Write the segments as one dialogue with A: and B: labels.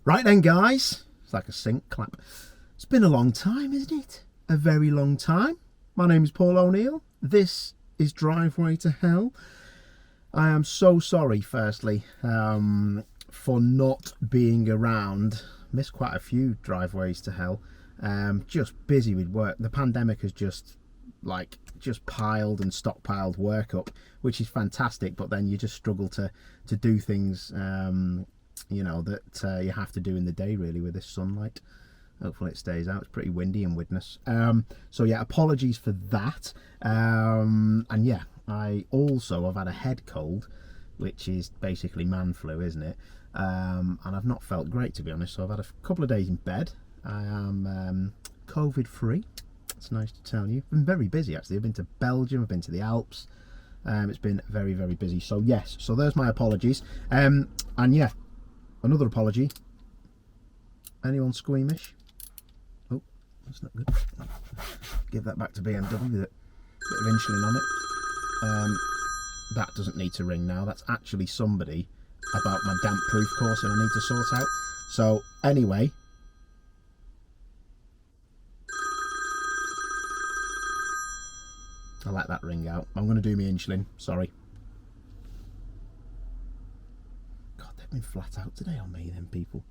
A: Right then, guys. It's like a sync clap. It's been a long time, isn't it? A very long time. My name is Paul O'Neill. This is Driveway to Hell. I am so sorry, firstly, for not being around. Missed quite a few Driveways to Hell. Just busy with work. The pandemic has just piled and stockpiled work up, which is fantastic, but then you just struggle to do things you know, that you have to do in the day, really, with this sunlight. Hopefully it stays out. It's pretty windy in Widnes. So yeah, apologies for that. And yeah, I've had a head cold, which is basically man flu, isn't it? And I've not felt great, to be honest. So I've had a couple of days in bed. I am COVID free. It's nice to tell you. I've been very busy, actually. I've been to Belgium, I've been to the Alps. It's been very, very busy. So yes, so there's my apologies. And yeah, another apology. Anyone squeamish? Oh, that's not good. Give that back to BMW with a bit of insulin on it. That doesn't need to ring now. That's actually somebody about my damp proof course and I need to sort out. So anyway, I let that ring out. I'm going to do my insulin. Sorry. God, they've been flat out today on me, then, people.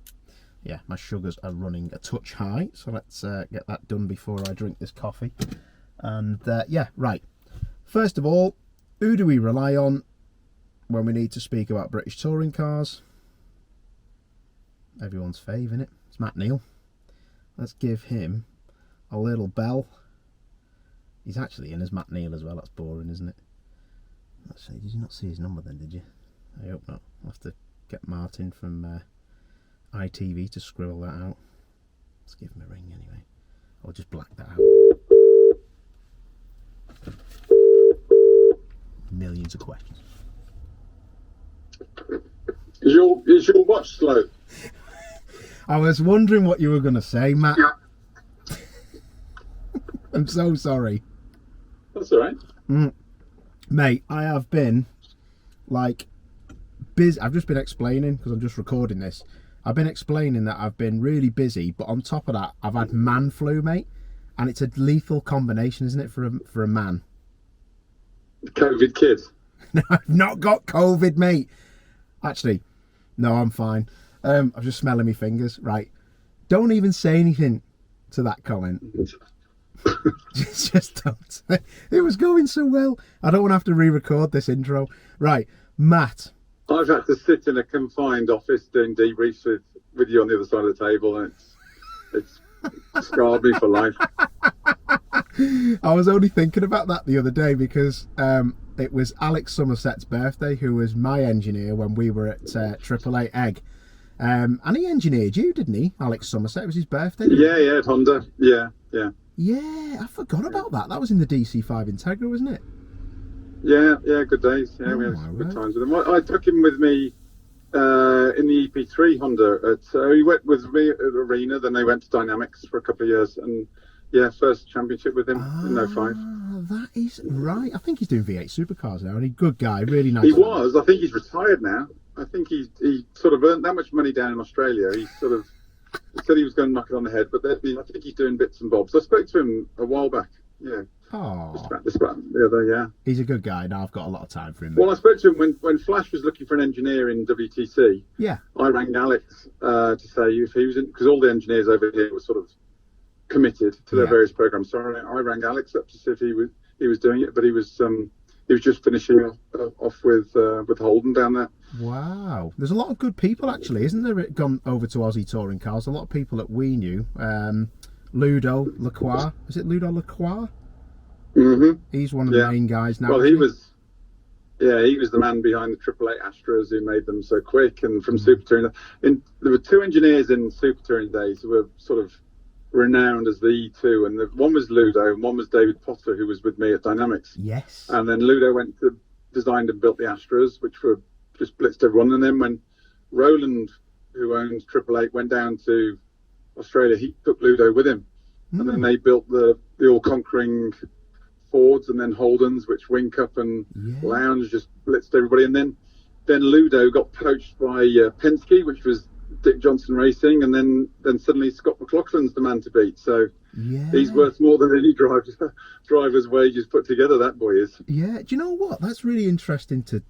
A: Yeah, my sugars are running a touch high, so let's get that done before I drink this coffee. And yeah, right. First of all, who do we rely on when we need to speak about British touring cars? Everyone's fave, innit? It's Matt Neal. Let's give him a little bell. He's actually in as Matt Neal as well. That's boring, isn't it? Let's see. Did you not see his number then, did you? I hope not. I'll have to get Martin from ITV to scribble that out. Let's give him a ring anyway. I'll just black that out. Millions of questions.
B: Is your watch slow?
A: I was wondering what you were going to say, Matt.
B: Yeah.
A: I'm so sorry.
B: That's all right.
A: Mate, I have been, like, busy. I've just been explaining, because I'm just recording this. I've been explaining that I've been really busy, but on top of that, I've had man flu, mate. And it's a lethal combination, isn't it, for a man?
B: COVID kid.
A: No, I've not got COVID, mate. Actually, no, I'm fine. I'm just smelling my fingers. Right. Don't even say anything to that comment. Just don't. It was going so well. I don't want to have to re-record this intro. Right, Matt.
B: I've had to sit in a confined office doing debriefs with you on the other side of the table, and it's scarred me for life.
A: I was only thinking about that the other day because it was Alex Somerset's birthday, who was my engineer when we were at 888 Egg. And he engineered you, didn't he, Alex Somerset? It was his birthday.
B: Yeah, at Honda. Yeah.
A: Yeah, I forgot about that. That was in the DC5 Integra, wasn't it?
B: Yeah, good days. Yeah, we had good times with him. I took him with me in the EP3 Honda. He went with me at Arena, then they went to Dynamics for a couple of years, and yeah, first championship with him in 05.
A: That is right. I think he's doing V8 supercars now, and he's a good guy, really nice.
B: He was. I think he's retired now. I think he sort of earned that much money down in Australia. He sort of said he was going to knock it on the head, but I think he's doing bits and bobs. I spoke to him a while back. Yeah.
A: Oh.
B: This back, the other, yeah.
A: He's a good guy. Now I've got a lot of time for him.
B: Well, I spoke to him when Flash was looking for an engineer in WTC.
A: Yeah.
B: I rang Alex to say if he was in, because all the engineers over here were sort of committed to their various programs. So I rang Alex up to see if he was doing it, but he was just finishing off with Holden down there.
A: Wow, there's a lot of good people actually, isn't there? Gone over to Aussie touring cars. A lot of people that we knew. Ludo Lacroix, is it Ludo Lacroix?
B: Mm-hmm.
A: He's one of the main guys now.
B: Well, he was the man behind the 888 Astras who made them so quick, and from Super Touring. There were two engineers in Super Touring days who were sort of renowned as the two, and one was Ludo and one was David Potter, who was with me at Dynamics.
A: Yes.
B: And then Ludo went to designed and built the Astras, which were just blitzed everyone. And then when Roland, who owns 888, went down to Australia, he took Ludo with him. And then they built the all-conquering Fords and then Holdens, which Wink Up and Lounge just blitzed everybody. And then Ludo got poached by Penske, which was Dick Johnson Racing, and then suddenly Scott McLaughlin's the man to beat. So
A: Yeah.
B: he's worth more than any driver's wages put together, that boy is.
A: Yeah, do you know what? That's really interesting to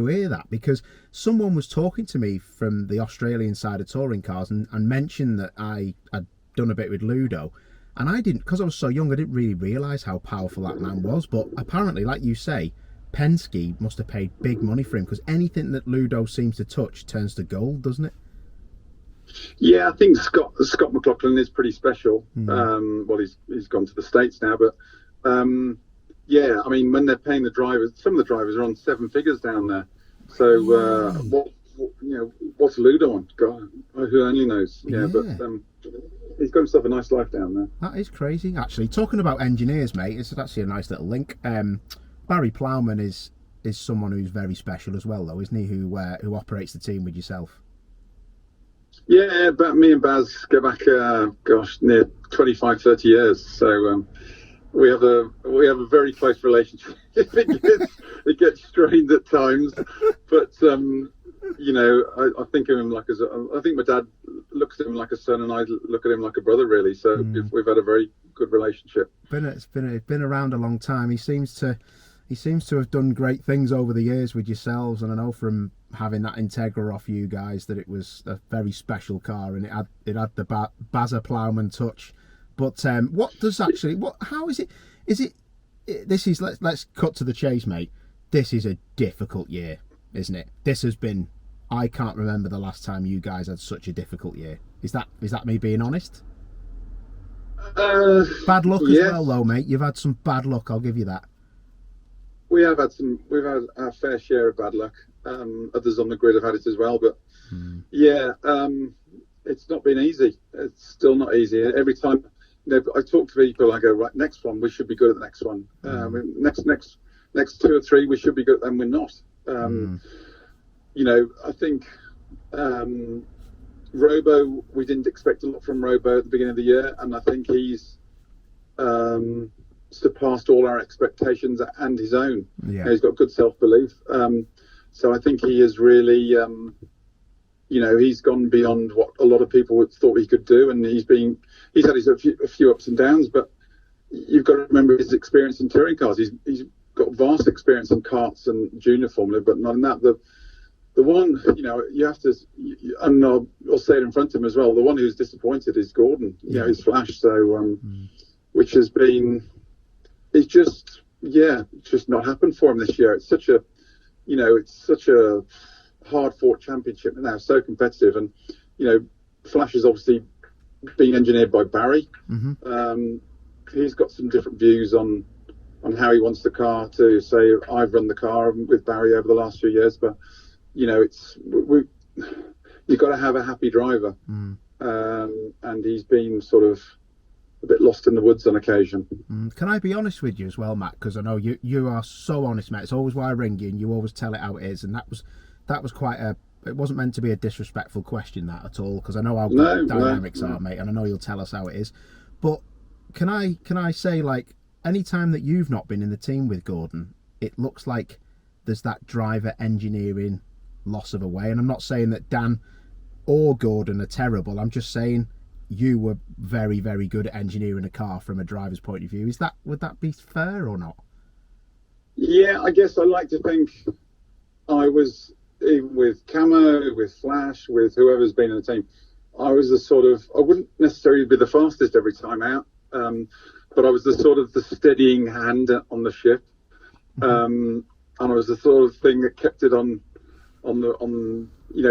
A: hear that, because someone was talking to me from the Australian side of touring cars and mentioned that I had done a bit with Ludo, and I didn't, because I was so young, I didn't really realise how powerful that man was. But apparently, like you say, Penske must have paid big money for him, because anything that Ludo seems to touch turns to gold, doesn't it?
B: Yeah, I think Scott McLaughlin is pretty special. Well, he's gone to the States now, but yeah, I mean, when they're paying the drivers, some of the drivers are on 7 figures down there. So what what's Ludo on? God, who only knows? Yeah. But he's got himself a nice life down there.
A: That is crazy, actually. Talking about engineers, mate, it's actually a nice little link. Barry Ploughman is someone who's very special as well, though, isn't he? Who operates the team with yourself?
B: Yeah, but me and Baz go back, near 25, 30 years. So we have a very close relationship. it gets strained at times, but I think of him I think my dad looks at him like a son, and I look at him like a brother, really. So we've had a very good relationship.
A: It's been around a long time. He seems to have done great things over the years with yourselves, and I know from having that Integra off you guys that it was a very special car, and it had the Bazza Ploughman touch. But how is it? Let's cut to the chase, mate. This is a difficult year, isn't it? This has been, I can't remember the last time you guys had such a difficult year. Is that me being honest? Bad luck as well, though, mate. You've had some bad luck, I'll give you that.
B: We've had our fair share of bad luck. Others on the grid have had it as well, but it's not been easy. It's still not easy. Every time, I talk to people, I go, right, next one, we should be good at the next one. Next 2 or 3, we should be good, and we're not. I think Robo, we didn't expect a lot from Robo at the beginning of the year, and I think he's surpassed all our expectations and his own. He's got good self-belief. So I think he is really, he's gone beyond what a lot of people thought he could do, and he's had a few ups and downs. But you've got to remember his experience in touring cars. He's got vast experience in karts and junior formula, but not in that. The one, you have to, and I'll say it in front of him as well. The one who's disappointed is Gordon. His Flash. So, which has been, it's just not happened for him this year. It's such a hard-fought championship now, so competitive, and Flash is obviously being engineered by Barry. He's got some different views on how he wants the car to say. I've run the car with Barry over the last few years, but you've got to have a happy driver, and he's been sort of a bit lost in the woods on occasion.
A: Can I be honest with you as well, Matt? Because I know you are so honest, mate. It's always why I ring you, and you always tell it how it is. And that was quite it wasn't meant to be a disrespectful question, that, at all, because I know how dynamics are, mate, and I know you'll tell us how it is. But can I say, like, any time that you've not been in the team with Gordon, it looks like there's that driver engineering loss of a way. And I'm not saying that Dan or Gordon are terrible. I'm just saying you were very, very good at engineering a car from a driver's point of view. Would that be fair or not?
B: Yeah, I guess I like to think I was, even with Camo, with Flash, with whoever's been in the team, I was I wouldn't necessarily be the fastest every time out, but I was the steadying hand on the ship, and I was the sort of thing that kept it on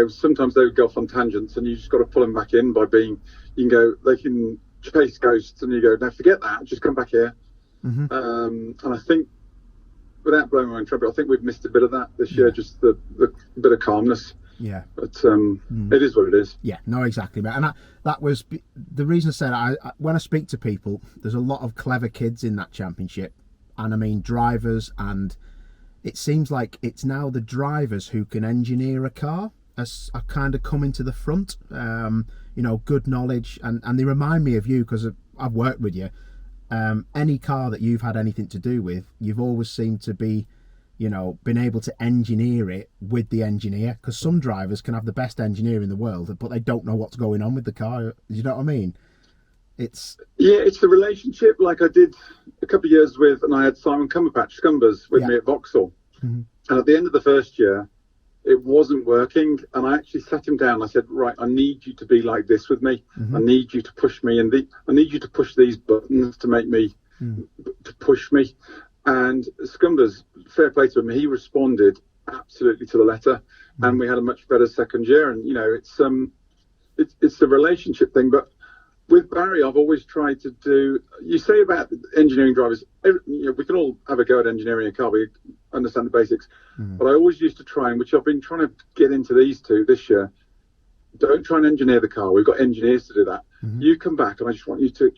B: sometimes they would go off on tangents, and you just got to pull them back in by being, they can chase ghosts, and you go, no, forget that, just come back here. And I think, without blowing my own trumpet, I think we've missed a bit of that this year, just the bit of calmness. Yeah. But it is what it is.
A: Yeah, no, exactly, mate. And that was the reason I said, I when I speak to people, there's a lot of clever kids in that championship, and I mean drivers, and it seems like it's now the drivers who can engineer a car are kind of coming to the front. Good knowledge, and they remind me of you, because I've worked with you. Any car that you've had anything to do with, you've always seemed to be you know, been able to engineer it with the engineer, because some drivers can have the best engineer in the world, but they don't know what's going on with the car. You know what I mean? It's
B: the relationship. Like I did a couple of years with, and I had Simon Cumberbatch Scumbers with me at Vauxhall, and at the end of the first year, it wasn't working, and I actually sat him down. I said, right, I need you to be like this with me. I need you to push me, and I need you to push these buttons to make me to push me. And Scumbers, fair play to him, he responded absolutely to the letter, and we had a much better second year. And you know, it's the relationship thing. But with Barry, I've always tried to do. You say about engineering drivers, you know, we can all have a go at engineering a car. We understand the basics, but I always used to try, and which I've been trying to get into these two this year. Don't try and engineer the car. We've got engineers to do that. You come back, and I just want you to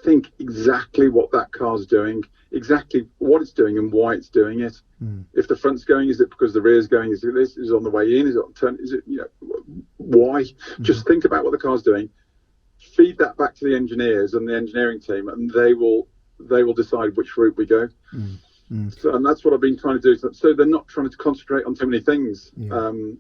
B: think exactly what that car's doing, exactly what it's doing and why it's doing it. If the front's going, is it because the rear's going? Is it this? Is it on the way in? Is it on turn? Is it, you know, why? Just think about what the car's doing. Feed that back to the engineers and the engineering team, and they will decide which route we go. So, and that's what I've been trying to do. So they're not trying to concentrate on too many things,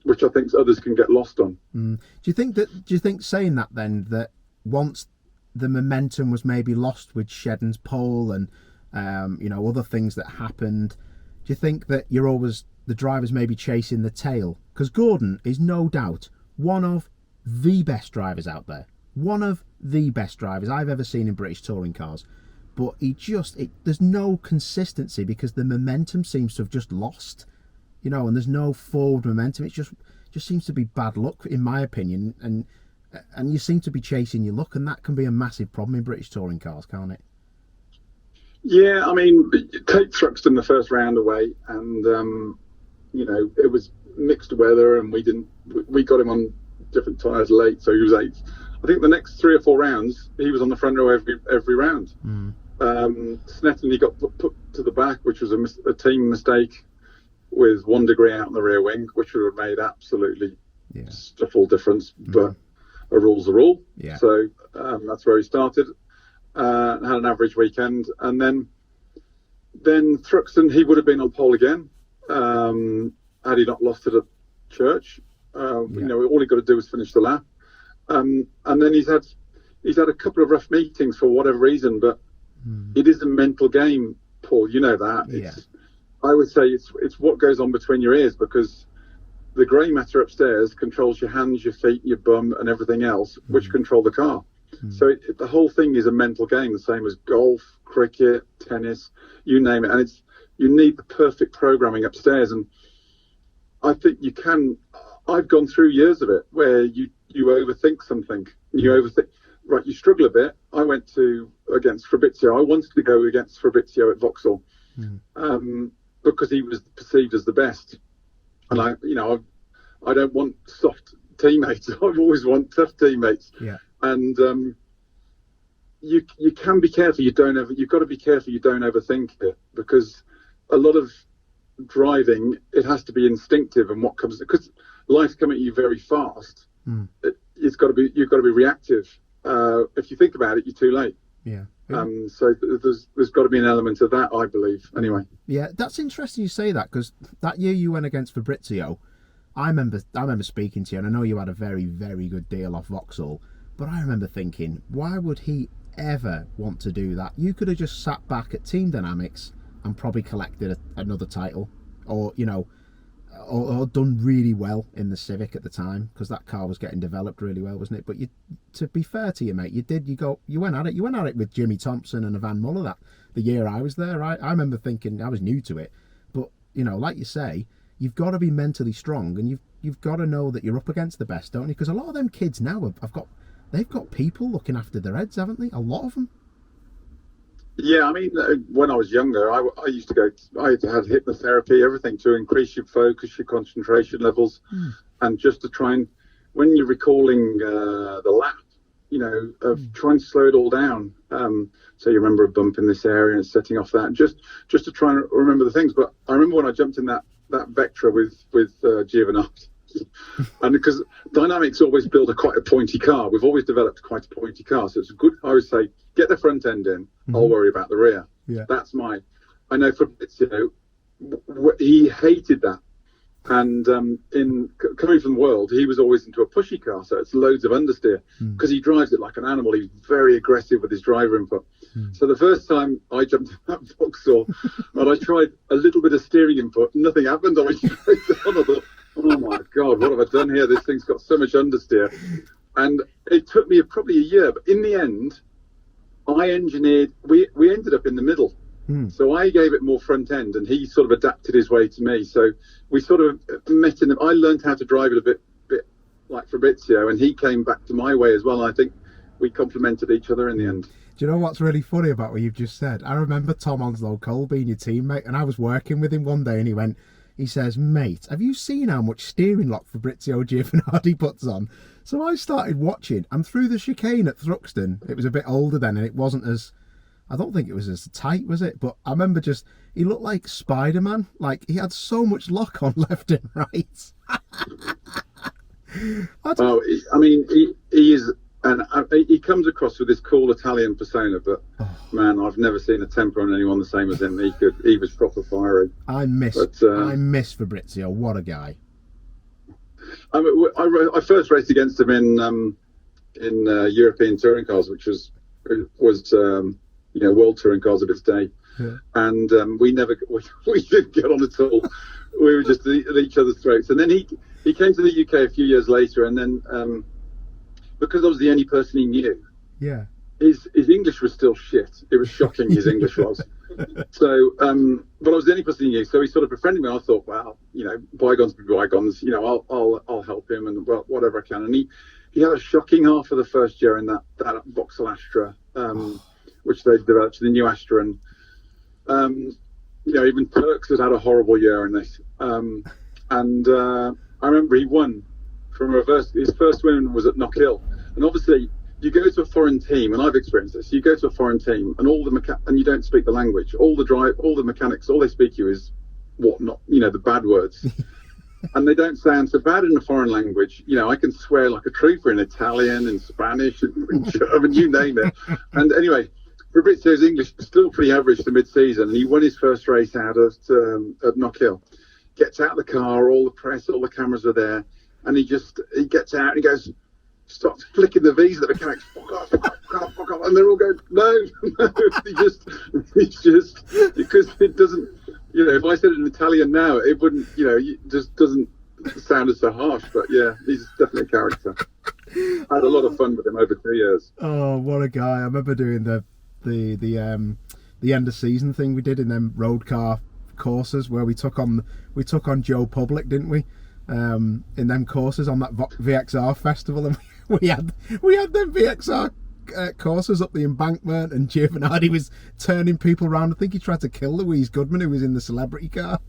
B: which I think others can get lost on.
A: Do you think saying that then, that once the momentum was maybe lost with Shedden's pole and you know, other things that happened, do you think that the drivers maybe chasing the tail? Because Gordon is no doubt one of the best drivers out there, one of the best drivers I've ever seen in British touring cars, but there's no consistency because the momentum seems to have just lost, you know, and there's no forward momentum. It just seems to be bad luck, in my opinion, and you seem to be chasing your luck, and that can be a massive problem in British touring cars, can't it?
B: Yeah, I mean, take Thruxton the first round away, and you know, it was mixed weather, and we got him on different tyres late, so he was eighth. I think the next 3 or 4 rounds, he was on the front row every round. Snetton, he got put to the back, which was a team mistake, with 1 degree out on the rear wing, which would have made absolutely a full difference. But a rule's a rule. So that's where he started. Had an average weekend, and then Thruxton, he would have been on pole again had he not lost it at church. You know, all he got to do was finish the lap. And then he's had a couple of rough meetings for whatever reason, but it is a mental game, Paul. You know that. I would say it's what goes on between your ears, because the grey matter upstairs controls your hands, your feet, your bum, and everything else, which control the car. So the whole thing is a mental game, the same as golf, cricket, tennis, you name it. And you need the perfect programming upstairs. And I think you can. I've gone through years of it where you overthink something. Right, you struggle a bit. I went against Fabrizio. I wanted to go against Fabrizio at Vauxhall because he was perceived as the best. And I don't want soft teammates. I've always want tough teammates. And you can be careful. You've got to be careful you don't overthink it, because a lot of driving, it has to be instinctive, and what comes, because life's coming at you very fast. You've got to be reactive. If you think about it, you're too late. So there's got to be an element of that, I believe. Anyway.
A: Yeah, that's interesting you say that, because that year you went against Fabrizio, I remember speaking to you, and I know you had a very, very good deal off Vauxhall, but I remember thinking, why would he ever want to do that? You could have just sat back at Team Dynamics and probably collected another title, or, you know, or done really well in the Civic at the time, because that car was getting developed really well, wasn't it? But to be fair to you, mate, you went at it with Jimmy Thompson and Van Muller the year I was there. I remember thinking, I was new to it, but, you know, like you say, you've got to be mentally strong, and you've got to know that you're up against the best, don't you? Because a lot of them kids now they've got people looking after their heads, haven't they? A lot of them.
B: Yeah, I mean, when I was younger, I used to I had hypnotherapy, everything to increase your focus, your concentration levels, and just to try and, when you're recalling the lap, you know, try and slow it all down. So you remember a bump in this area and setting off that, just to try and remember the things. But I remember when I jumped in that Vectra with Giovinazzi, and because Dynamics always build quite a pointy car, we've always developed quite a pointy car, so it's good. I would say, get the front end in, I'll worry about the rear. That's I know Fabrizio he hated that. And coming from the world, he was always into a pushy car, so it's loads of understeer because he drives it like an animal. He's very aggressive with his driver input. So the first time I jumped in that Vauxhall and I tried a little bit of steering input, nothing happened. I went straight down. I thought, oh my God, what have I done here? This thing's got so much understeer. And it took me probably a year, but in the end, I engineered. We ended up in the middle. So I gave it more front end, and he sort of adapted his way to me. So we sort of met in. I learned how to drive it a bit like Fabrizio, and he came back to my way as well. I think we complemented each other in the end.
A: Do you know what's really funny about what you've just said? I remember Tom Onslow Cole being your teammate, and I was working with him one day, and he says, mate, have you seen how much steering lock Fabrizio Giovanardi puts on? So I started watching, and through the chicane at Thruxton, it was a bit older then, and it wasn't as, I don't think it was as tight, was it? But I remember he looked like Spider-Man. Like, he had so much lock on left and right.
B: He is, and he comes across with this cool Italian persona, but man, I've never seen a temper on anyone the same as him. He was proper fiery.
A: I miss Fabrizio. What a guy.
B: I first raced against him in European touring cars, which was world touring cars of its day. Yeah. And we didn't get on at all. We were just at each other's throats. And then he came to the UK a few years later, and then because I was the only person he knew, his English was still shit. It was shocking, his English was. So, but I was the only person he knew, so he sort of befriended me. I thought, well, bygones be bygones. I'll help him and whatever I can. And he had a shocking half of the first year in that Vauxhall Astra, which they developed to the new Astra, and even Perks had a horrible year in this. And I remember he won from reverse. His first win was at Knockhill, and obviously you go to a foreign team, and I've experienced this. You go to a foreign team, and and you don't speak the language. All the mechanics, all they speak to you is the bad words, and they don't sound so bad in a foreign language. I can swear like a trooper in Italian, in Spanish, in German, you name it. And anyway, Fabrizio's English was still pretty average to mid-season, and he won his first race out at Knockhill. Gets out of the car, all the press, all the cameras are there, and he gets out and he goes, starts flicking the V's at the mechanics, fuck off, and they're all going, no. He just, because it doesn't, if I said it in Italian now, it wouldn't, it just doesn't sound as so harsh, but yeah, he's definitely a character. I had a lot of fun with him over 2 years.
A: Oh, what a guy. I remember doing the end of season thing we did in them road car courses where we took on Joe Public, didn't we? In them courses on that VXR festival, and we had them VXR courses up the embankment, and Giovanardi was turning people around. I think he tried to kill Louise Goodman, who was in the celebrity car.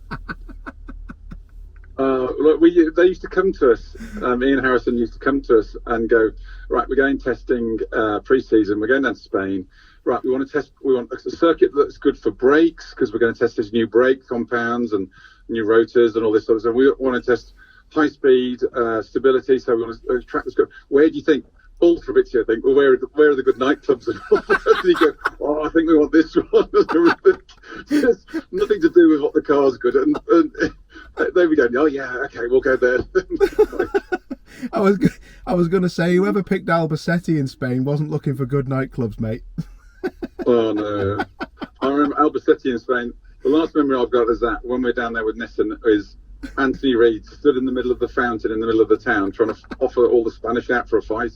B: They used to come to us. Ian Harrison used to come to us and go, right, we're going testing pre-season. We're going down to Spain. Right, we want a circuit that's good for brakes because we're going to test these new brake compounds and new rotors and all this sort of stuff. We want to test high speed stability, so we want a track that's good. Where do you think? All Fabrizio, I think. Well, where are the good nightclubs? And you go, I think we want this one. Just nothing to do with what the car's good. And there we go. Oh yeah, okay, we'll go there.
A: I was going to say, whoever picked Albacete in Spain wasn't looking for good nightclubs, mate.
B: Oh no, I remember Albacete in Spain. The last memory I've got is that when we're down there with Nissan is Anthony Reid stood in the middle of the fountain in the middle of the town trying to offer all the Spanish out for a fight.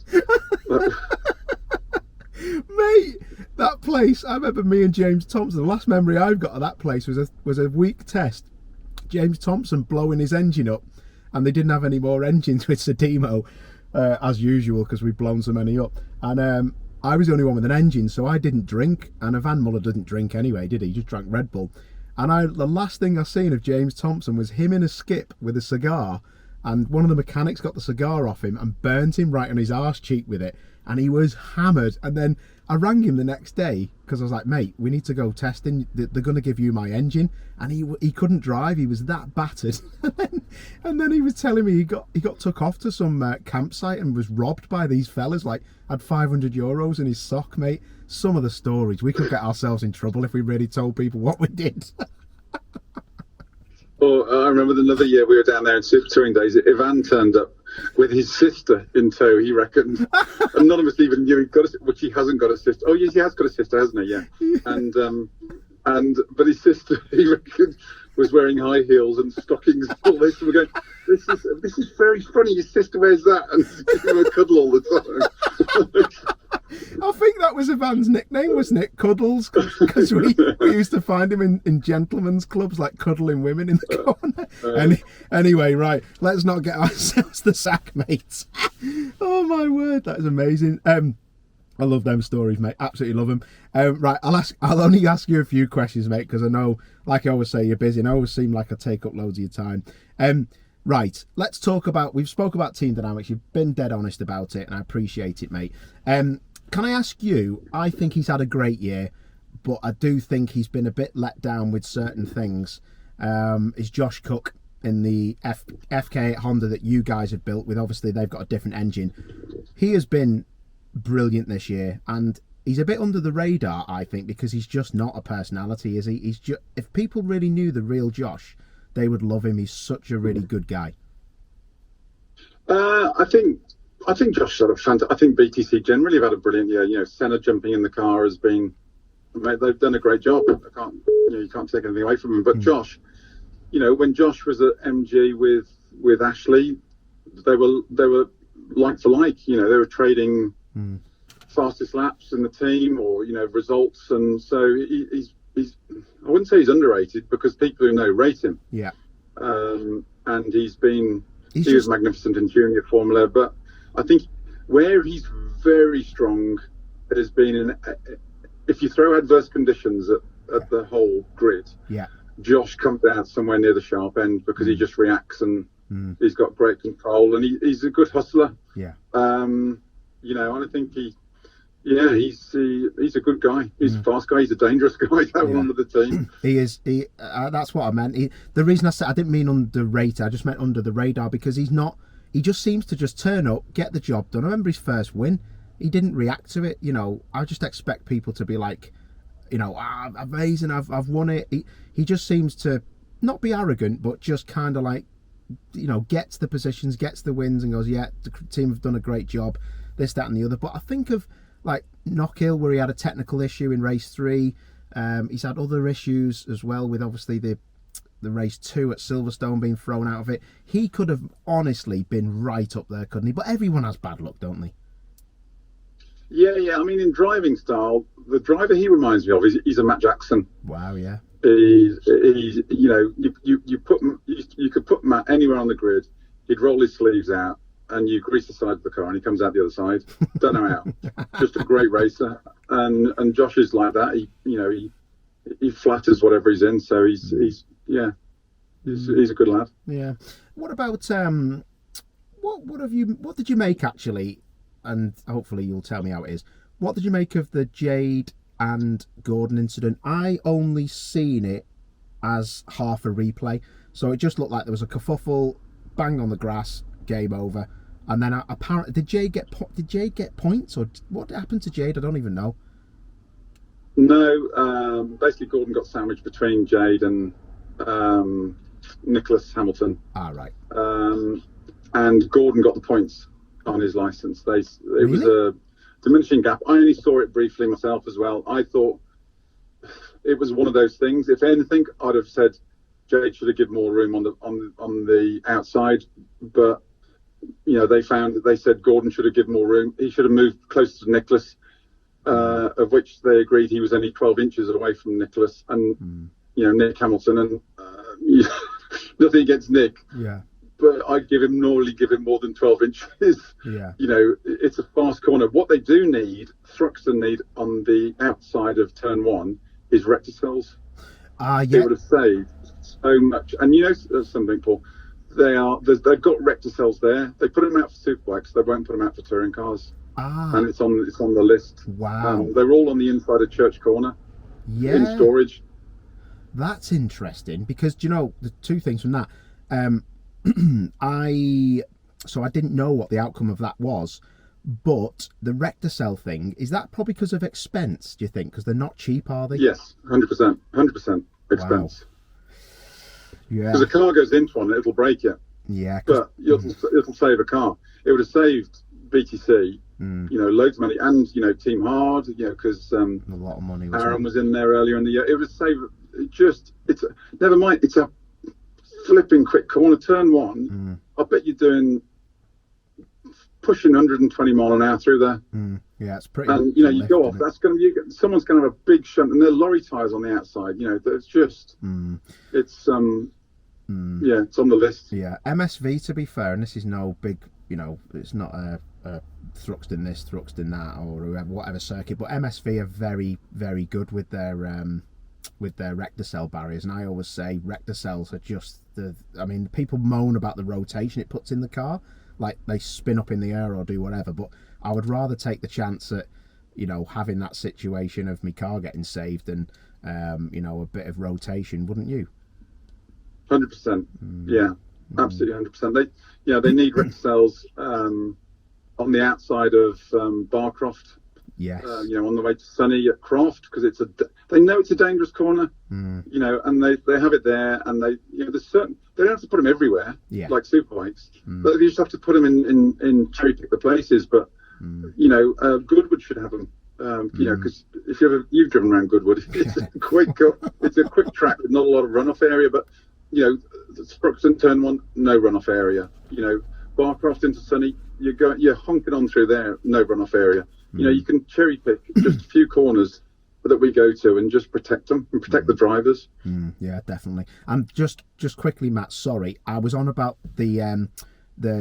A: Mate, that place, I remember me and James Thompson, the last memory I've got of that place was a week test. James Thompson blowing his engine up, and they didn't have any more engines with Sedimo, as usual, because we'd blown so many up. And I was the only one with an engine, so I didn't drink, and Van Muller didn't drink anyway, did he? He just drank Red Bull. And the last thing I seen of James Thompson was him in a skip with a cigar, and one of the mechanics got the cigar off him and burnt him right on his arse cheek with it, and he was hammered. And then I rang him the next day because I was like, mate, we need to go testing. They're going to give you my engine. And he couldn't drive. He was that battered. and then he was telling me he got took off to some campsite and was robbed by these fellas. Like, had 500 euros in his sock, mate. Some of the stories, we could get ourselves in trouble if we really told people what we did.
B: Or I remember another year we were down there in Super Touring Days. Ivan turned up with his sister in tow, he reckoned. And none of us even knew he'd got which he hasn't got a sister. Oh, yes, he has got a sister, hasn't he? Yeah. But his sister, he reckoned, was wearing high heels and stockings and all this. And we're going, this is very funny. Your sister wears that and give him a cuddle all the time.
A: I think that was Ivan's nickname, wasn't it? Cuddles, because we used to find him in gentlemen's clubs, like cuddling women in the corner. Anyway, right, let's not get ourselves the sack, mates. Oh my word, that is amazing. I love them stories, mate. Absolutely love them. Right, I'll only ask you a few questions, mate, because I know, like I always say, you're busy, and I always seem like I take up loads of your time. Right, let's talk about. We've spoke about team dynamics. You've been dead honest about it, and I appreciate it, mate. Can I ask you? I think he's had a great year, but I do think he's been a bit let down with certain things. Is Josh Cook in the FK8 Honda that you guys have built with? Obviously, they've got a different engine. He has been brilliant this year, and he's a bit under the radar, I think, because he's just not a personality, is he? He's just, if people really knew the real Josh, they would love him. He's such a really good guy.
B: I think Josh had a fantastic. I think BTC generally have had a brilliant year. You know, Senna jumping in the car has been. They've done a great job. You can't take anything away from him. But Josh, you know, when Josh was at MG with Ashley, they were like for like. You know, they were trading fastest laps in the team, or results, and so he's. I wouldn't say he's underrated, because people who know rate him. Yeah. And he was magnificent in junior Formula, but I think where he's very strong has been in, if you throw adverse conditions at the whole grid, Josh comes out somewhere near the sharp end, because he just reacts, and he's got great control, and he's a good hustler. Yeah. And I think he's a good guy. He's a fast guy. He's a dangerous guy. That one with the team.
A: He is. That's what I meant. The reason I said I didn't mean underrated. I just meant under the radar, because he's not. He just seems to just turn up, get the job done. I remember his first win. He didn't react to it. I just expect people to be like, amazing. I've won it. He just seems to not be arrogant, but just kind of like, gets the positions, gets the wins, and goes, yeah, the team have done a great job. This, that, and the other. But I think of like Knockhill, where he had a technical issue in race 3. He's had other issues as well, with obviously the race 2 at Silverstone being thrown out of it. He could have honestly been right up there, couldn't he? But everyone has bad luck, don't they?
B: Yeah. I mean, in driving style, the driver he reminds me of he's a Matt Jackson.
A: Wow, yeah.
B: He's you could put Matt anywhere on the grid. He'd roll his sleeves out, and you grease the side of the car, and he comes out the other side. Don't know how. Just a great racer, and Josh is like that. He flatters whatever he's in, so he's a good lad.
A: Yeah. What about what did you make, actually? And hopefully you'll tell me how it is. What did you make of the Jade and Gordon incident? I only seen it as half a replay, so it just looked like there was a kerfuffle, bang on the grass, game over. And then apparently, did Jade get points, or what happened to Jade? I don't even know.
B: No, basically Gordon got sandwiched between Jade and Nicholas Hamilton.
A: Ah, right.
B: And Gordon got the points on his license. It was a diminishing gap. I only saw it briefly myself as well. I thought it was one of those things. If anything, I'd have said Jade should have given more room on the outside, but they said Gordon should have given more room. He should have moved closer to Nicholas, of which they agreed he was only 12 inches away from Nicholas and Nick Hamilton, and nothing against Nick. Yeah. But I'd normally give him more than 12 inches. Yeah. It's a fast corner. What they do need, Thruxton need on the outside of turn 1 is recticells. Yeah. They would have saved so much. And something, Paul, they've got recticells there. They put them out for superbikes. They won't put them out for touring cars. And it's on the list.
A: Wow.
B: They're all on the inside of Church Corner. Yeah. In storage.
A: That's interesting, because the two things from that. I didn't know what the outcome of that was, but the recticell thing, is that probably because of expense, do you think? Because they're not cheap, are they?
B: Yes, 100% expense.
A: Wow. Yeah.
B: Because a car goes into one, it'll break it.
A: Yeah.
B: But it'll save a car. It would have saved BTC, loads of money, and Team Hard, because
A: a lot of money.
B: Aaron was in there earlier in the year. It would save. Never mind. It's a flipping quick corner, turn one. I bet you're doing pushing 120 mile an hour through there.
A: Yeah, it's pretty.
B: And you go off. That's going to someone's going to have a big shunt, and there are lorry tires on the outside. It's just it's yeah, it's on the list.
A: Yeah, MSV, to be fair, and this is no big, it's not a Thruxton this, Thruxton that, or whatever circuit, but MSV are very, very good with their rector barriers, and I always say rector cells are just people moan about the rotation it puts in the car, like they spin up in the air or do whatever, but I would rather take the chance at having that situation of my car getting saved than a bit of rotation, wouldn't you?
B: 100%. Yeah, absolutely 100%. They need rector cells on the outside of Barcroft.
A: Yes.
B: On the way to Sunny at Croft, because they know it's a dangerous corner. And they have it there, and there's certain, they don't have to put them everywhere, like superbikes, but you just have to put them in cherry pick the places. But Goodwood should have them. Because if you've driven around Goodwood, it's a quick track with not a lot of runoff area, but Thruxton turn one, no runoff area. Barcroft into Sunny, you're honking on through there, no runoff area. You can cherry pick just a few corners that we go to and just protect them and protect the drivers.
A: Yeah, definitely. And just quickly, Matt, sorry, I was on about the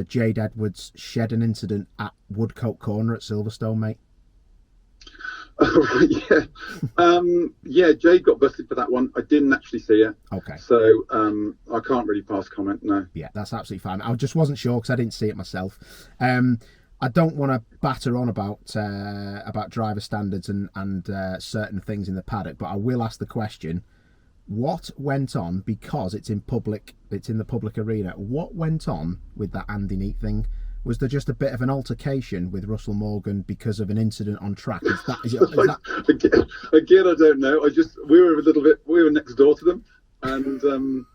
A: Jade Edwards shedding incident at Woodcote Corner at Silverstone, mate.
B: Yeah, Jade got busted for that one. I didn't actually see it.
A: Okay.
B: So I can't really pass comment, no.
A: Yeah, that's absolutely fine. I just wasn't sure because I didn't see it myself. I don't want to batter on about driver standards and certain things in the paddock, but I will ask the question: what went on, because it's in the public arena? What went on with that Andy Neat thing? Was there just a bit of an altercation with Russell Morgan because of an incident on track? Is that...
B: Again, I don't know. We were next door to them, and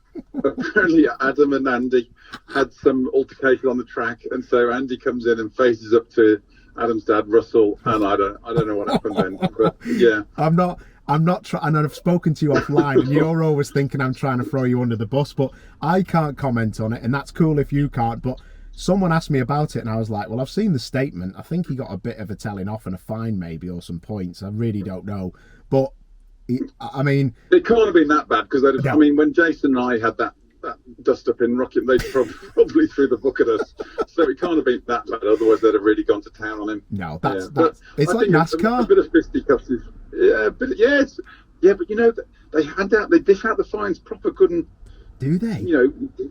B: apparently Adam and Andy had some altercation on the track, and so Andy comes in and faces up to Adam's dad, Russell, and I don't know what happened then. But yeah, I'm not trying, and I've spoken to you offline, and you're always thinking I'm trying to throw you under the bus, but I can't comment on it, and that's cool if you can't. But someone asked me about it, and I was like, well, I've seen the statement. I think he got a bit of a telling off and a fine, maybe, or some points. I really don't know, but it can't have been that bad, because when Jason and I had that dust up in Rocket, they probably threw the book at us. So it can't have been that bad. Otherwise, they'd have really gone to town on him.
A: No, that's it's like NASCAR.
B: A bit of fisticuffs. But they dish out the fines proper good and.
A: Do they?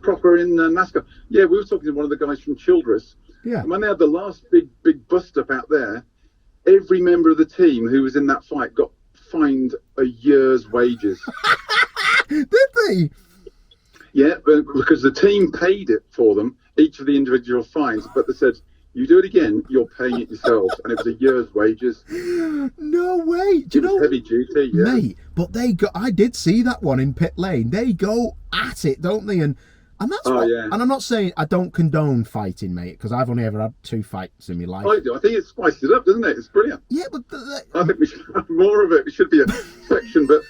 B: Proper in NASCAR. Yeah, we were talking to one of the guys from Childress. Yeah. And when they had the last big bust up out there, every member of the team who was in that fight got fined a year's wages.
A: Did they?
B: Yeah, because the team paid it for them, each of the individual fines, but they said, you do it again, you're paying it yourselves. And it was a year's wages.
A: No way. Do you know?
B: Heavy duty, yeah.
A: Mate, but I did see that one in pit lane. They go at it, don't they? And that's and I'm not saying I don't condone fighting, mate, because I've only ever had 2 fights in my life.
B: I do. I think it spices it up, doesn't it? It's brilliant.
A: Yeah, but
B: I think we should have more of it. It should be a section, but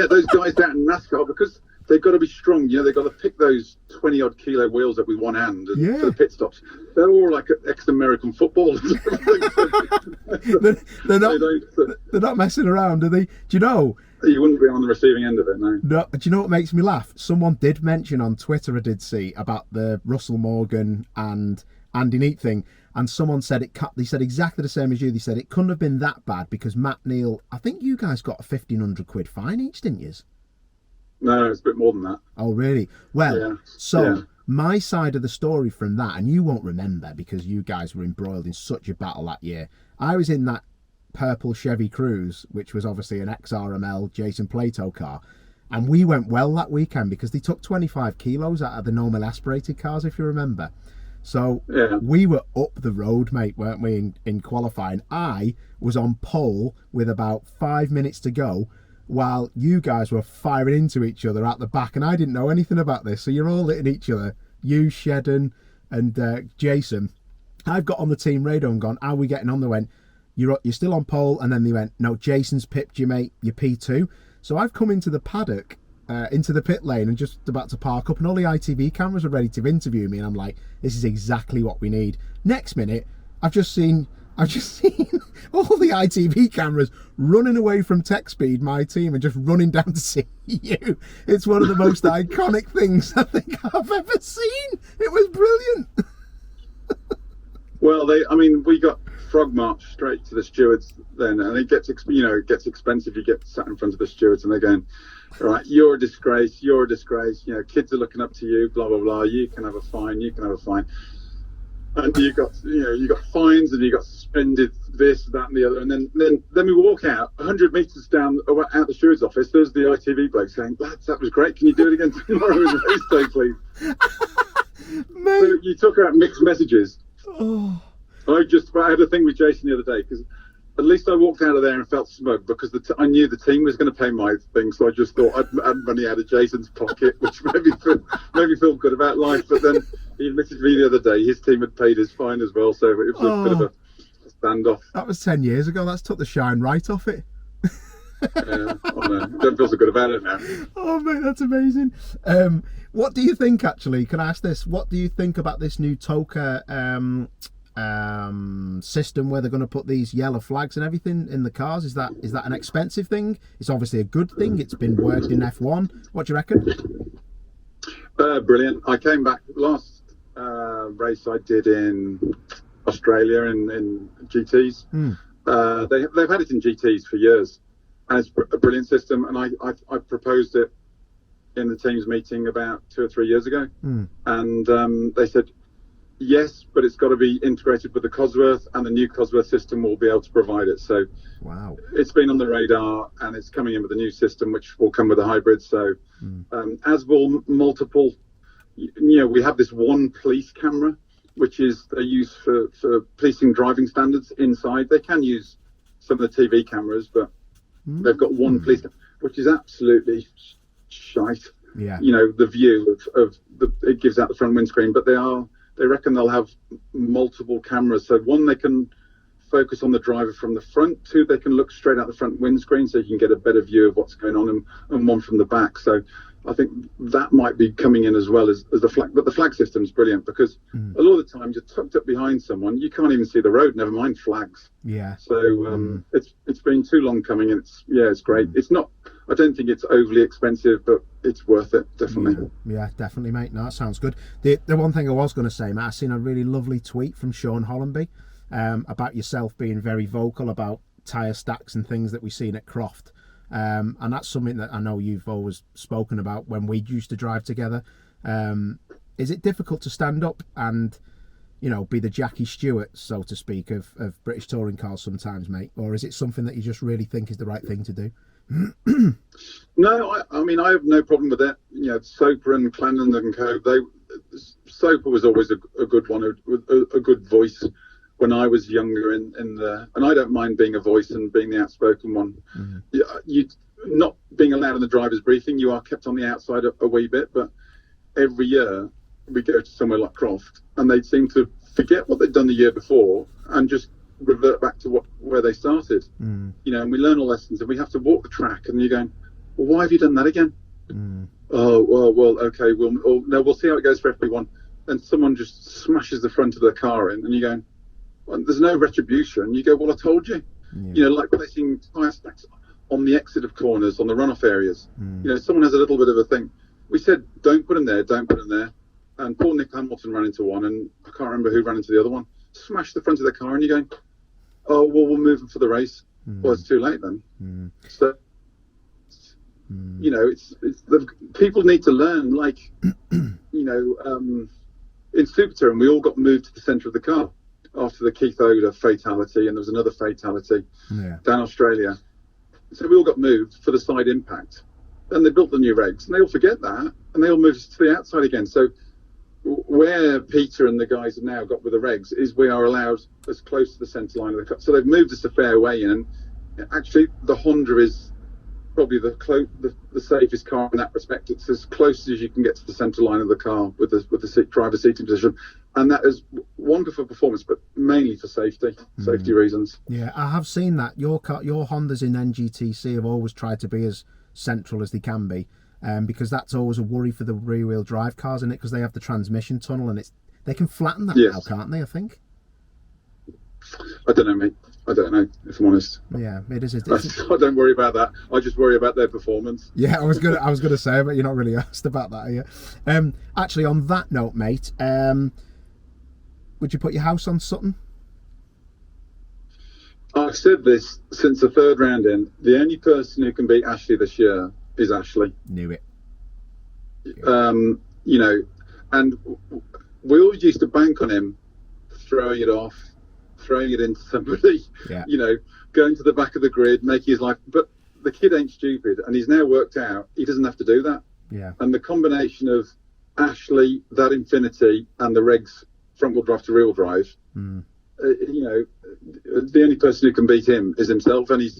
B: those guys out in NASCAR, because they've got to be strong. They've got to pick those 20-odd kilo wheels up with one hand for the pit stops. They're all like ex-American footballers.
A: they're not messing around, are they? Do you know?
B: You wouldn't be on the receiving end of it, no.
A: No. Do you know what makes me laugh? Someone did mention on Twitter, I did see, about the Russell Morgan and Andy Neat thing, and someone said they said exactly the same as you. They said it couldn't have been that bad because Matt Neal, I think you guys got a £1,500 fine each, didn't you?
B: No, it's a bit more than that.
A: Oh, really? Well, my side of the story from that, and you won't remember because you guys were embroiled in such a battle that year. I was in that purple Chevy Cruze, which was obviously an XRML Jason Plato car, and we went well that weekend because they took 25 kilos out of the normal aspirated cars, if you remember. So we were up the road, mate, weren't we, in qualifying? I was on pole with about 5 minutes to go, while you guys were firing into each other out the back, and I didn't know anything about this. So you're all hitting each other, you, Shedden, and Jason. I've got on the team radio and gone, how are we getting on? They went, you're still on pole, and then they went, no, Jason's pipped you, mate, you're P2. So I've come into the paddock, into the pit lane, and just about to park up, and all the ITV cameras are ready to interview me, and I'm like, this is exactly what we need. Next minute, I've just seen all the ITV cameras running away from Tech Speed, my team, and just running down to see you. It's one of the most iconic things I think I've ever seen. It was brilliant.
B: Well, we got frog marched straight to the stewards then, and it gets expensive. You get sat in front of the stewards, and they're going, right, you're a disgrace, kids are looking up to you, blah blah blah, you can have a fine. And you got fines, and you got suspended this, that, and the other, and then we walk out 100 meters down out the steward's office. There's the ITV bloke saying, lads, that was great, can you do it again tomorrow as a race day, please? So you talk about mixed messages.
A: Oh.
B: I had a thing with Jason the other day, because at least I walked out of there and felt smug, because I knew the team was going to pay my thing, so I just thought I'd had money out of Jason's pocket, which made me feel good about life. But then he admitted to me the other day his team had paid his fine as well, so it was a bit of a standoff.
A: That was 10 years ago. That's took the shine right off it.
B: Yeah, I know. Don't feel so good about it now.
A: Oh mate, that's amazing. What do you think, actually? Can I ask this? What do you think about this new TOCA system where they're going to put these yellow flags and everything in the cars? Is that an expensive thing? It's obviously a good thing. It's been worked in F1. What do you reckon?
B: Brilliant. I came back last race I did in Australia in GTs. They've had it in GTs for years, and it's a brilliant system. And I proposed it in the team's meeting about 2 or 3 years ago, and they said yes, but it's got to be integrated with the Cosworth, and the new Cosworth system will be able to provide it. So
A: wow,
B: it's been on the radar, and it's coming in with a new system which will come with a hybrid. So as will multiple, we have this one police camera which is they use for policing driving standards inside. They can use some of the TV cameras, but they've got one police camera, which is absolutely shite.
A: Yeah.
B: The view of it gives out the front windscreen, but they reckon they'll have multiple cameras. So one, they can focus on the driver from the front. Two, they can look straight out the front windscreen, so you can get a better view of what's going on, and one from the back. So I think that might be coming in as well as the flag. But the flag system's brilliant, because a lot of the times you're tucked up behind someone, you can't even see the road, never mind flags.
A: Yeah.
B: So it's been too long coming, and it's great. It's not, I don't think it's overly expensive, but it's worth it, definitely.
A: Yeah, definitely, mate. No, that sounds good. The one thing I was going to say, Matt, I've seen a really lovely tweet from Sean Hollenby about yourself being very vocal about tyre stacks and things that we've seen at Croft. And that's something that I know you've always spoken about when we used to drive together. Is it difficult to stand up and, be the Jackie Stewart, so to speak, of British touring cars sometimes, mate? Or is it something that you just really think is the right thing to do?
B: No, I have no problem with that. Soper and Clennon and co. Soper was always a good one, a good voice when I was younger in the, and I don't mind being a voice and being the outspoken one. You not being allowed in the driver's briefing, you are kept on the outside a wee bit, but every year we go to somewhere like Croft, and they seem to forget what they'd done the year before and just revert back to where they started. And we learn all lessons, and we have to walk the track, and you're going, well, why have you done that again? Oh, well, okay, we'll see how it goes for FP1. And someone just smashes the front of the car in, and you're going, well, there's no retribution. You go, well, I told you. Like placing tyre stacks on the exit of corners, on the runoff areas. Someone has a little bit of a thing. We said, don't put them there, don't put them there. And poor Nick Hamilton ran into one, and I can't remember who ran into the other one. Smashed the front of the car, and you're going, oh, well, we'll move them for the race. Well, it's too late then. So, it's people need to learn, like, in Super Touring, we all got moved to the centre of the car after the Keith Oda fatality, and there was another fatality down Australia. So we all got moved for the side impact. Then they built the new regs, and they all forget that, and they all moved to the outside again. So where Peter and the guys have now got with the regs is we are allowed as close to the centre line of the car. So they've moved us a fair way in, and actually the Honda is probably the safest car in that respect. It's as close as you can get to the centre line of the car with the driver's seating position, and that is wonderful performance, but mainly for safety reasons.
A: Yeah, I have seen that your Hondas in NGTC have always tried to be as central as they can be, because that's always a worry for the rear-wheel drive cars, isn't it? Because they have the transmission tunnel, and they can flatten that now, can't they? I think.
B: I don't know, mate. I don't know, if I'm honest.
A: Yeah, it is.
B: I don't worry about that. I just worry about their performance.
A: Yeah, I was gonna say, but you're not really asked about that, are you? Actually, on that note, mate, would you put your house on Sutton?
B: I've said this since the third round in. The only person who can beat Ashley this year is Ashley.
A: Knew it.
B: You know, and we always used to bank on him throwing it off, throwing it into somebody, you know, going to the back of the grid, making his life. But the kid ain't stupid, and he's now worked out he doesn't have to do that.
A: Yeah.
B: And the combination of Ashley, that Infinity, and the Regs front-wheel drive to rear-wheel drive, you know, the only person who can beat him is himself, and he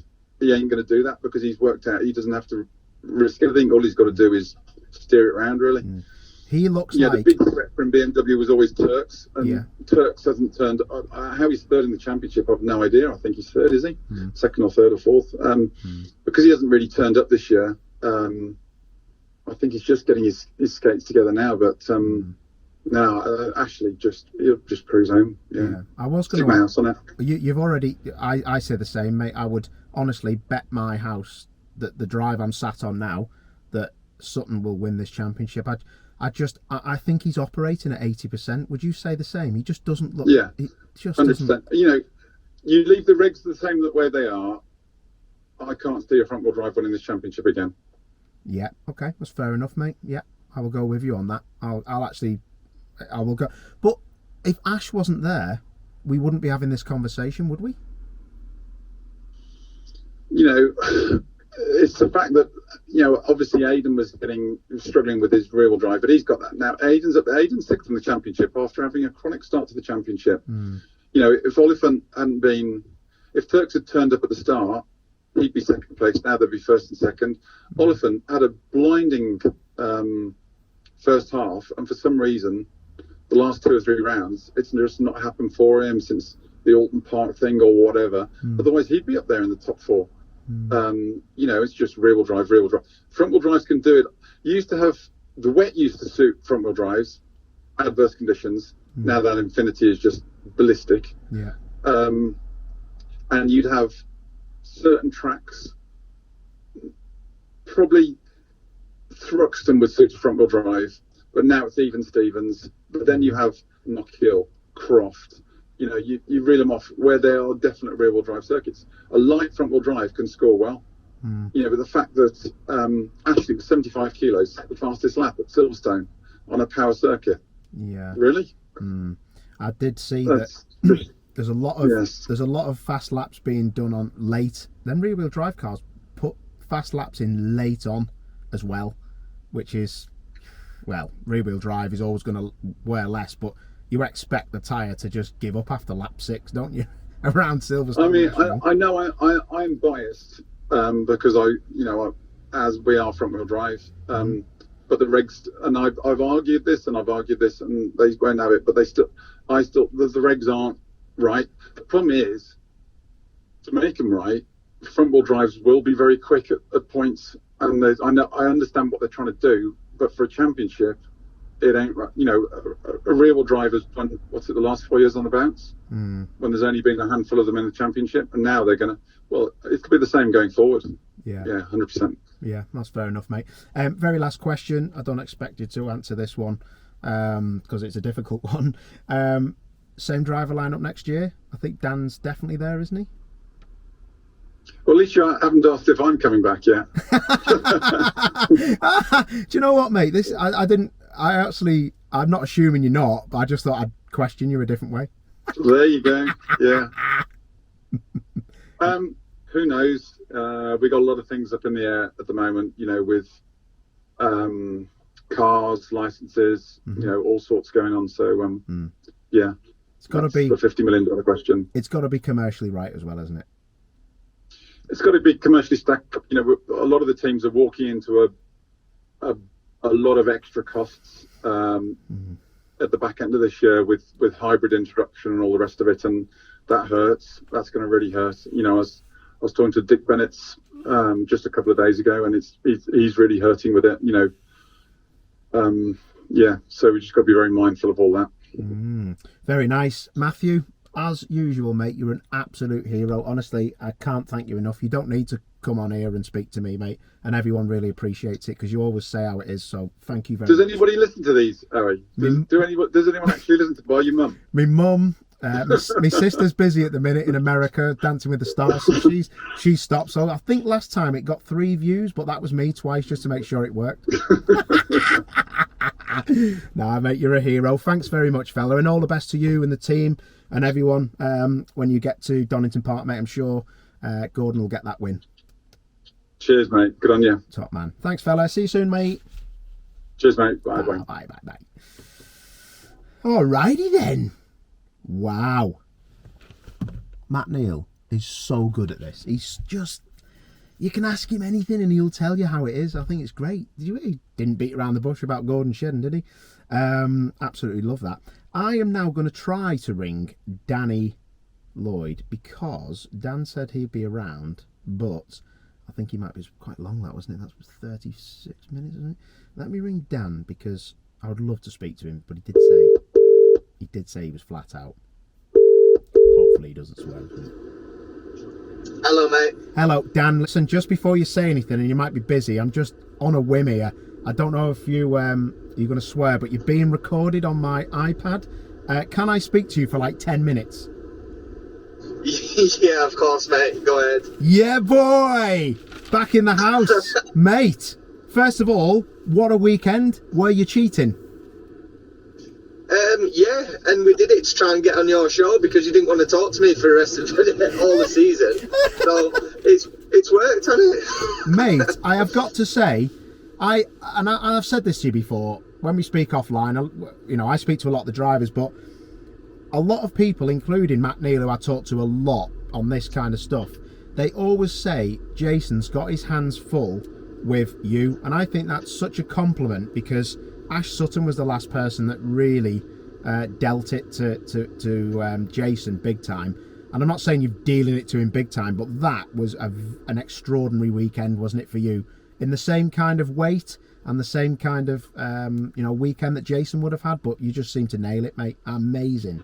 B: ain't going to do that because he's worked out he doesn't have to risk anything. All he's got to do is steer it around, really.
A: He looks like...
B: the big threat from BMW was always Turks, and Turks hasn't turned... how he's third in the championship, I've no idea. I think he's third, is he? Second or third or fourth. Because he hasn't really turned up this year, I think he's just getting his skates together now, but no, Ashley he'll just cruise home. Yeah. I was going to... my house on it.
A: You've already... I say the same, mate. I would honestly bet my house that the drive I'm sat on now, that Sutton will win this championship. I think he's operating at 80%. Would you say the same? He just doesn't look...
B: Yeah,
A: he just
B: 100%.
A: Doesn't...
B: You know, you leave the regs the same way they are, I can't see a front-wheel drive winning this championship again.
A: Yeah, okay, that's fair enough, mate. Yeah, I will go with you on that. I will go. But if Ash wasn't there, we wouldn't be having this conversation, would we?
B: You know, it's the fact that, you know, obviously Aidan was struggling with his rear-wheel drive, but he's got that now. Aidan's sixth in the championship after having a chronic start to the championship. You know, if Oliphant if Turks had turned up at the start, he'd be second place. Now they'd be first and second. Oliphant had a blinding first half, and for some reason, the last 2 or 3 rounds, it's just not happened for him since the Alton Park thing or whatever. Otherwise, he'd be up there in the top 4. You know, it's just rear-wheel drive. Front-wheel drives can do it. You used to have the wet used to suit front-wheel drives, adverse conditions. Now that Infinity is just ballistic.
A: Yeah.
B: And you'd have certain tracks, probably Thruxton would suit a front-wheel drive, but now it's even Stevens. But then you have Knockhill, Croft. You know, you reel them off where they are definite rear-wheel drive circuits. A light front-wheel drive can score well. You know, but the fact that Ashley was 75 kilos, the fastest lap at Silverstone on a power circuit.
A: Yeah.
B: Really?
A: I did see that. There's a lot of fast laps being done on late. Then rear-wheel drive cars put fast laps in late on as well, which is, well, rear-wheel drive is always going to wear less, but you expect the tyre to just give up after lap 6, don't you? Around Silverstone.
B: I mean, I know I'm biased because as we are front-wheel drive, but the regs, and I've argued this and they won't have it, but the regs aren't right. The problem is, to make them right, front-wheel drives will be very quick at points, and I understand what they're trying to do, but for a championship, it ain't right. You know, a rear-wheel drive has done, the last 4 years on the bounce, when there's only been a handful of them in the championship, and now they're going to, it could be the same going forward. Yeah, 100%.
A: Yeah, that's fair enough, mate. Very last question. I don't expect you to answer this one because it's a difficult one. Same driver lineup next year? I think Dan's definitely there, isn't he?
B: Well, at least you haven't asked if I'm coming back yet.
A: Do you know what, mate? I'm not assuming you're not, but I just thought I'd question you a different way.
B: There you go. Yeah. Who knows? We got a lot of things up in the air at the moment, you know, with cars, licenses, you know, all sorts going on. So, yeah. It's got to be the $50 million question.
A: It's got to be commercially right as well, isn't it?
B: it's got to be commercially stacked up. You know, a lot of the teams are walking into a lot of extra costs at the back end of this year with hybrid introduction and all the rest of it, and that hurts. That's going to really hurt. You know, I was talking to Dick Bennett's just a couple of days ago, and he's really hurting with it. You know, yeah. So we just got to be very mindful of all that.
A: Very nice, Matthew. As usual, mate, you're an absolute hero. Honestly, I can't thank you enough. You don't need to come on here and speak to me, mate, and everyone really appreciates it because you always say how it is. So thank you very much.
B: Does anybody listen to these, Harry? Does anyone actually listen to your mum?
A: My mum. My sister's busy at the minute in America, Dancing with the Stars, so she stopped. So I think last time it got 3 views, but that was me twice just to make sure it worked. Nah, mate, you're a hero. Thanks very much, fella, and all the best to you and the team and everyone when you get to Donington Park, mate. I'm sure Gordon will get that win.
B: Cheers, mate. Good on you.
A: Top man. Thanks, fella. See you soon, mate.
B: Cheers, mate. Bye.
A: Bye. Alrighty then. Wow. Matt Neal is so good at this. He's just, you can ask him anything and he'll tell you how it is. I think it's great. He didn't beat around the bush about Gordon Shedden, did he? Absolutely love that. I am now going to try to ring Danny Lloyd because Dan said he'd be around, but I think he might be quite long, that wasn't it? That was 36 minutes, isn't it? Let me ring Dan because I would love to speak to him, but he did say he was flat out. Hopefully he doesn't swear.
C: Hello, mate.
A: Hello, Dan. Listen, just before you say anything, and you might be busy, I'm just on a whim here. I don't know if you're going to swear, but you're being recorded on my iPad. Can I speak to you for like 10 minutes?
C: Yeah, of course, mate. Go ahead.
A: Yeah, boy! Back in the house. Mate, first of all, what a weekend. Were you cheating?
C: Yeah, and we did it to try and get on your show because you didn't want to talk to me for the rest of all the season. So it's worked, hasn't it?
A: Mate, I have got to say, I've said this to you before, when we speak offline, I speak to a lot of the drivers, but a lot of people, including Matt Neal, who I talk to a lot on this kind of stuff, they always say Jason's got his hands full with you, and I think that's such a compliment because Ash Sutton was the last person that really dealt it to Jason big time. And I'm not saying you're dealing it to him big time, but that was an extraordinary weekend, wasn't it, for you? In the same kind of weight and the same kind of weekend that Jason would have had, but you just seem to nail it, mate. Amazing.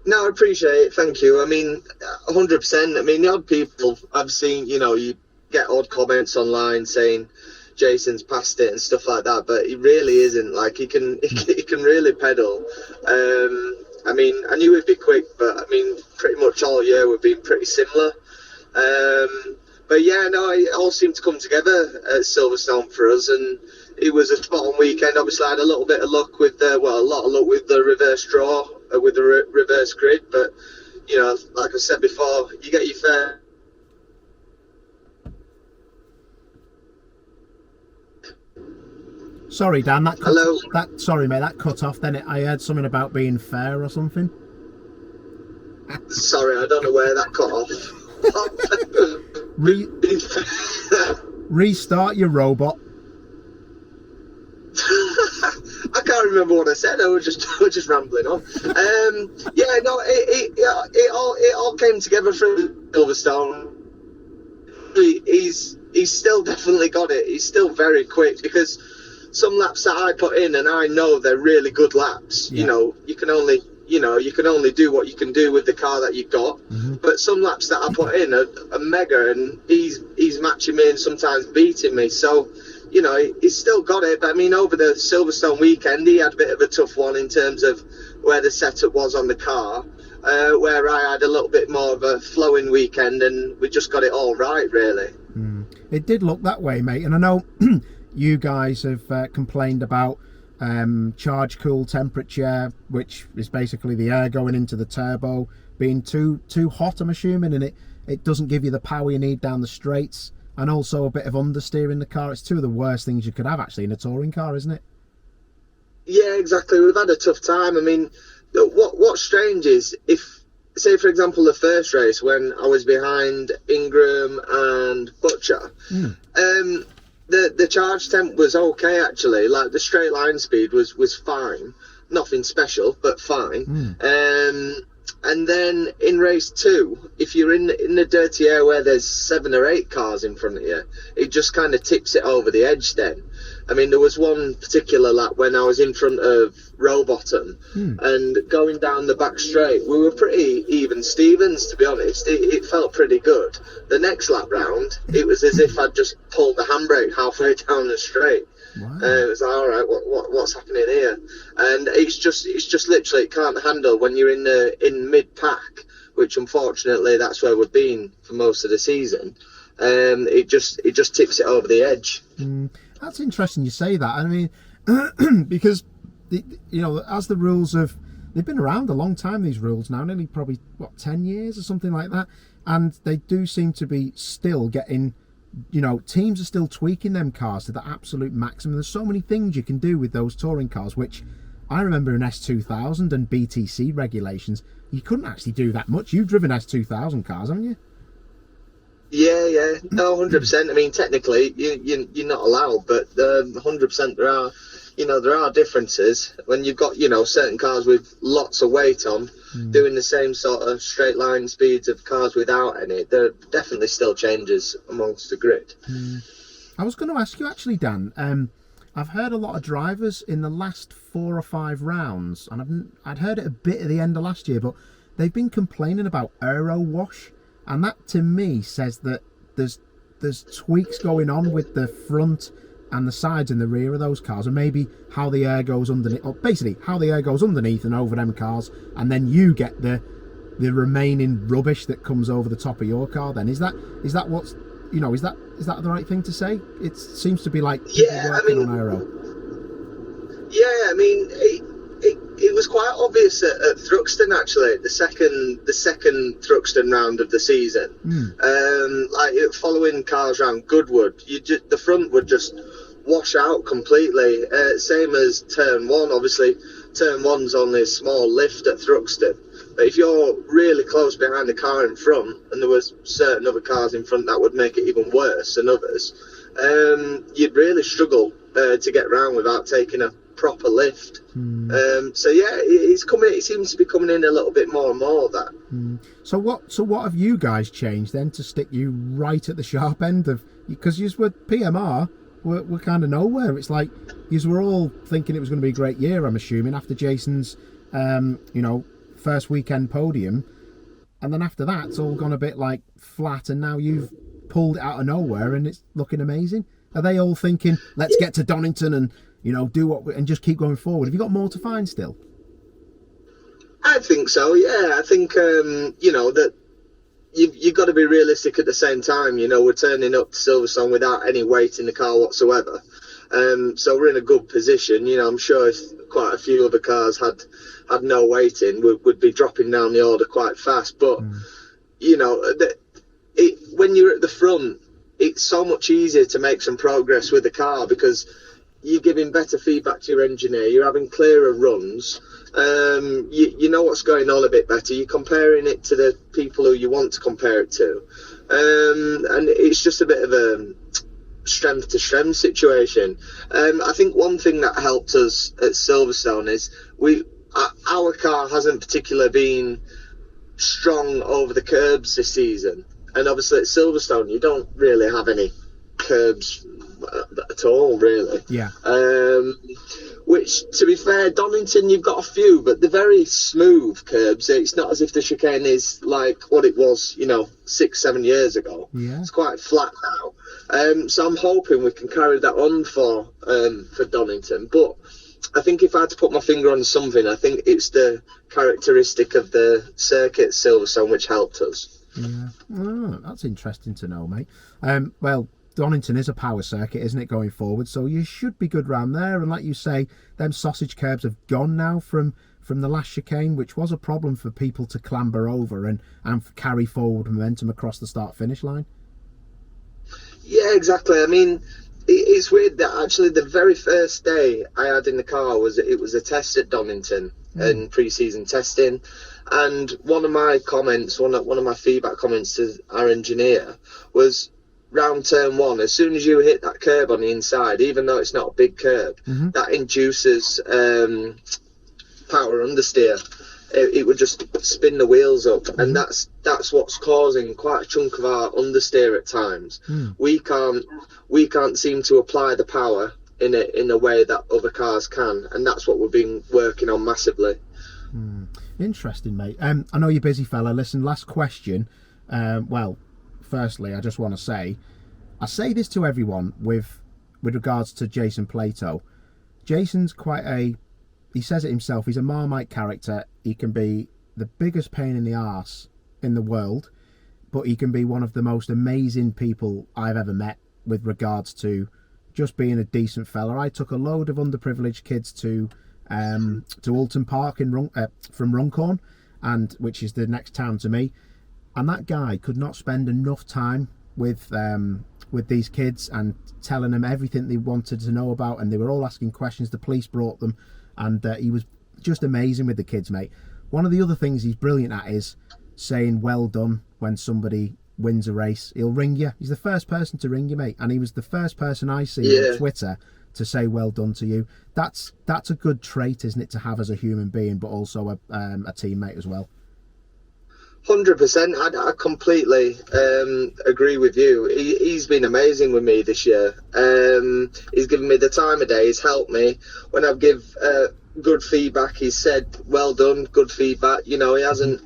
C: No, I appreciate it. Thank you. I mean, 100%. I mean, the odd people I've seen, you get odd comments online saying Jason's past it and stuff like that, but he really isn't. Like, he can really pedal. I mean, I knew he'd be quick, but I mean, pretty much all year we've been pretty similar. But yeah, no, it all seemed to come together at Silverstone for us, and it was a spot-on weekend. Obviously, I had a little bit of luck with a lot of luck with the reverse draw, with the reverse grid, but like I said before, you get your fair.
A: Sorry, Dan.
C: Hello.
A: Sorry, mate. That cut off. Then I heard something about being fair or something.
C: Sorry, I don't know where that cut off.
A: Restart your robot.
C: I can't remember what I said. I was just rambling on. Yeah, no, it all came together through Silverstone. He's still definitely got it. He's still very quick because some laps that I put in, and I know they're really good laps. Yeah. You can only do what you can do with the car that you've got. Mm-hmm. But some laps that I put in are mega, and he's matching me and sometimes beating me. So, he's still got it. But I mean, over the Silverstone weekend, he had a bit of a tough one in terms of where the setup was on the car, where I had a little bit more of a flowing weekend, and we just got it all right, really.
A: It did look that way, mate. And I know you guys have complained about charge cool temperature, which is basically the air going into the turbo being too hot, I'm assuming, and it doesn't give you the power you need down the straights, and also a bit of understeer in the car. It's two of the worst things you could have actually in a touring car, isn't it? Yeah,
C: exactly. We've had a tough time. I mean, what's strange is if say for example, the first race when I was behind Ingram and Butcher, the charge temp was okay actually. Like the straight line speed was fine, nothing special but fine. And then in race 2, if you're in the dirty air where there's 7 or 8 cars in front of you, it just kind of tips it over the edge then. I mean, there was one particular lap when I was in front of Rowbottom and going down the back straight, we were pretty even Stevens, to be honest. It felt pretty good. The next lap round, it was as if I'd just pulled the handbrake halfway down the straight.
A: Wow.
C: It was like, all right, what's happening here? And it's just literally, it can't handle when you're in mid pack, which unfortunately that's where we've been for most of the season. It just tips it over the edge.
A: That's interesting you say that. I mean, because as the rules they've been around a long time, these rules now, nearly probably 10 years or something like that, and they do seem to be still getting. Teams are still tweaking them cars to the absolute maximum. There's so many things you can do with those touring cars, which I remember in S2000 and BTC regulations, you couldn't actually do that much. You've driven S2000 cars, haven't you?
C: Yeah. No, 100%. I mean, technically, you're not allowed, but 100% there are differences when you've got, certain cars with lots of weight on, doing the same sort of straight line speeds of cars without any. There definitely still changes amongst the grid.
A: I was going to ask you actually, Dan, I've heard a lot of drivers in the last 4 or 5 rounds, and I'd heard it a bit at the end of last year, but they've been complaining about aero wash, and that to me says that there's tweaks going on with the front and the sides and the rear of those cars, and maybe how the air goes underneath, or basically how the air goes underneath and over them cars, and then you get the remaining rubbish that comes over the top of your car. Then is that what's is that the right thing to say? It seems to be like working on aero.
C: Yeah, I mean it was quite obvious at Thruxton actually, the second Thruxton round of the season. Like following cars around Goodwood, the front would just wash out completely. Same as turn 1. Obviously, turn 1's only a small lift at Thruxton, but if you're really close behind the car in front, and there was certain other cars in front that would make it even worse than others, you'd really struggle to get around without taking a proper lift. So yeah, it seems to be coming in a little bit more and more, that.
A: So what have you guys changed then to stick you right at the sharp end of, because you were PMR, we're kind of nowhere. It's like you were all thinking it was going to be a great year, I'm assuming, after Jason's first weekend podium, and then after that it's all gone a bit like flat, and now you've pulled it out of nowhere and it's looking amazing. Are they all thinking, let's get to Donington and do and just keep going forward? Have you got more to find still?
C: I think so, yeah. I think that you've got to be realistic at the same time. We're turning up to Silverstone without any weight in the car whatsoever, so we're in a good position. I'm sure if quite a few other cars had no weight in, we'd be dropping down the order quite fast. But when you're at the front, it's so much easier to make some progress with the car, because you're giving better feedback to your engineer, you're having clearer runs, you know what's going on a bit better, you're comparing it to the people who you want to compare it to, and it's just a bit of a strength to strength situation. I think one thing that helped us at Silverstone is our car hasn't particularly been strong over the curbs this season, and obviously at Silverstone you don't really have any curbs at all, really.
A: Yeah.
C: Which, to be fair, Donington you've got a few, but they're very smooth curbs. It's not as if the chicane is like what it was 6-7 years ago.
A: Yeah.
C: It's quite flat now. So I'm hoping we can carry that on for Donington. But I think if I had to put my finger on something, I think it's the characteristic of the circuit Silverstone which helped us.
A: Yeah. Oh, that's interesting to know, mate. Well, Donington is a power circuit, isn't it, going forward? So you should be good round there. And like you say, them sausage curbs have gone now from the last chicane, which was a problem for people to clamber over and carry forward momentum across the start-finish line.
C: Yeah, exactly. I mean, It's weird that actually the very first day I had in the car was a test at Donington and pre-season testing, and one of my comments, one of my feedback comments to our engineer was, round turn one, as soon as you hit that curb on the inside, even though it's not a big curb, that induces power understeer. It would just spin the wheels up, and that's what's causing quite a chunk of our understeer at times. We can't seem to apply the power in a way that other cars can, and that's what we've been working on massively.
A: Interesting, mate. I know you're busy, fella. Listen, last question. Well, firstly, I just want to say, I say this to everyone with regards to Jason Plato. Jason's he says it himself, he's a Marmite character. He can be the biggest pain in the arse in the world, but he can be one of the most amazing people I've ever met with regards to just being a decent fella. I took a load of underprivileged kids to Alton Park from Runcorn, which is the next town to me, and that guy could not spend enough time with these kids and telling them everything they wanted to know about, and they were all asking questions. The police brought them, and he was just amazing with the kids, mate. One of the other things he's brilliant at is saying well done when somebody wins a race. He'll ring you. He's the first person to ring you, mate, and he was the first person I see on Twitter to say well done to you. That's a good trait, isn't it, to have as a human being, but also a teammate as well.
C: 100%. I completely agree with you. He's been amazing with me this year. He's given me the time of day. He's helped me when I give good feedback. He's said well done, good feedback. You know, he hasn't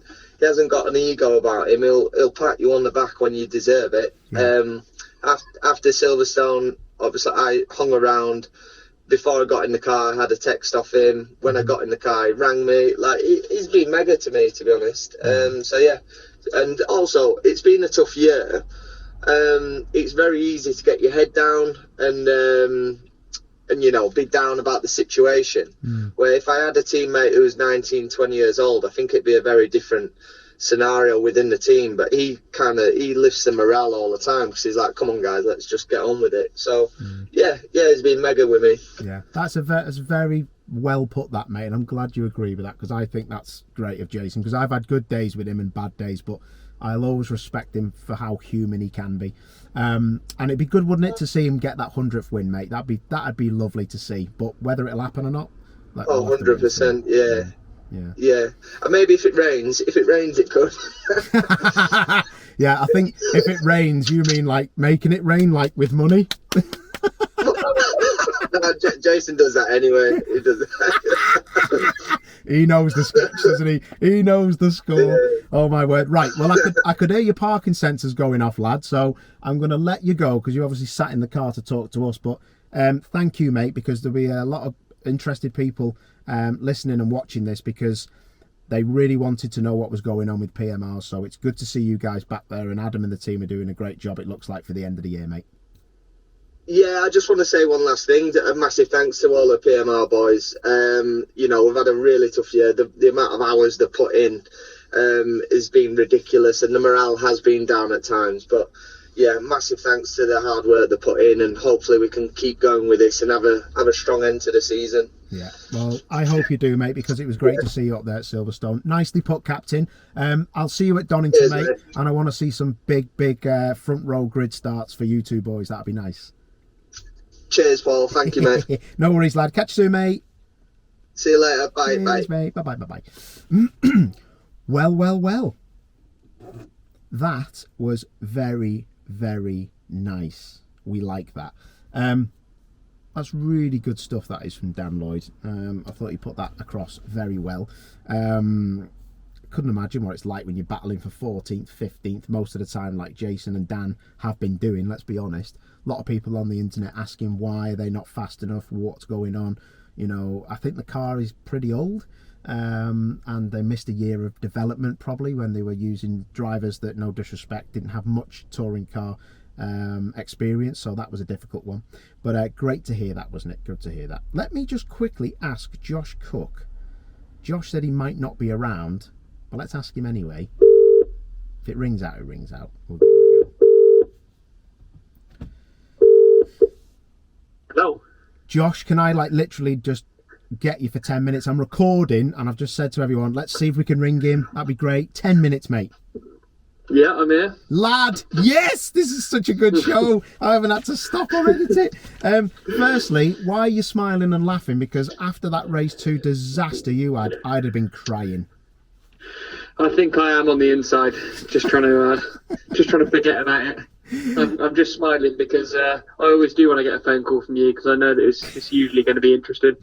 C: got an ego about him. He'll pat you on the back when you deserve it. After Silverstone, obviously I hung around. Before I got in the car, I had a text off him. When I got in the car, he rang me. Like, he's been mega to me, to be honest. So yeah, and also it's been a tough year. It's very easy to get your head down and you know, be down about the situation. Where if I had a teammate who was 19, 20 years old, I think it'd be a very different scenario within the team. But he lifts the morale all the time, because he's like, come on guys, let's just get on with it. So yeah, he's been mega with me. Yeah,
A: that's very well put, that, mate, and I'm glad you agree with that, because I think that's great of Jason, because I've had good days with him and bad days, but I'll always respect him for how human he can be. And it'd be good, wouldn't it, to see him get that 100th win, mate? That'd be lovely to see, but whether it'll happen or not,
C: 100%. Yeah, and maybe if it rains, it could.
A: Yeah, I think if it rains, you mean like making it rain, like with money?
C: No, Jason does that anyway. He does that.
A: He knows the sketch, doesn't he? He knows the score. Yeah. Oh my word! Right, well, I could hear your parking sensors going off, lad. So I'm going to let you go, because you obviously sat in the car to talk to us. But thank you, mate, because there'll be a lot of interested people listening and watching this, because they really wanted to know what was going on with PMR. So it's good to see you guys back there, and Adam and the team are doing a great job, it looks like, for the end of the year, mate.
C: Yeah, I just want to say one last thing. A massive thanks to all the PMR boys. You know, we've had a really tough year. The amount of hours they put in has been ridiculous, and the morale has been down at times. But yeah, massive thanks to the hard work they put in, and hopefully we can keep going with this and have a strong end to the season. Yeah,
A: well, I hope you do, mate, because it was great to see you up there at Silverstone. Nicely put, Captain. I'll see you at Donington, mate, and I want to see some big front row grid starts for you two boys. That'd be nice.
C: Cheers, Paul. Thank you, mate.
A: No worries, lad. Catch you soon, mate.
C: See you later. Bye.
A: Cheers,
C: bye.
A: Mate. Bye. Well. That was very, very nice. We like that. That's really good stuff, that is, from Dan Lloyd. I thought he put that across very well. Couldn't imagine what it's like when you're battling for 14th, 15th most of the time, like Jason and Dan have been doing, let's be honest. A lot of people on the internet asking why are they not fast enough, what's going on. You know, I think the car is pretty old, and they missed a year of development probably when they were using drivers that, no disrespect, didn't have much touring car experience, so that was a difficult one. But great to hear that, wasn't it? Good to hear that. Let me just quickly ask Josh Cook. Josh said he might not be around, but let's ask him anyway. If it rings out, it rings out. We'll give it a go. Josh, can I like literally just get you for 10 minutes? I'm recording and I've just said to everyone, let's see if we can ring him. That'd be great. 10 minutes, mate.
D: Yeah, I'm here.
A: Lad, yes, this is such a good show. I haven't had to stop or edit it. Firstly, why are you smiling and laughing? Because after that race 2 disaster you had, I'd have been crying.
D: I think I am on the inside, just trying to forget about it. I'm just smiling because I always do want to get a phone call from you because I know that it's usually going to be interesting.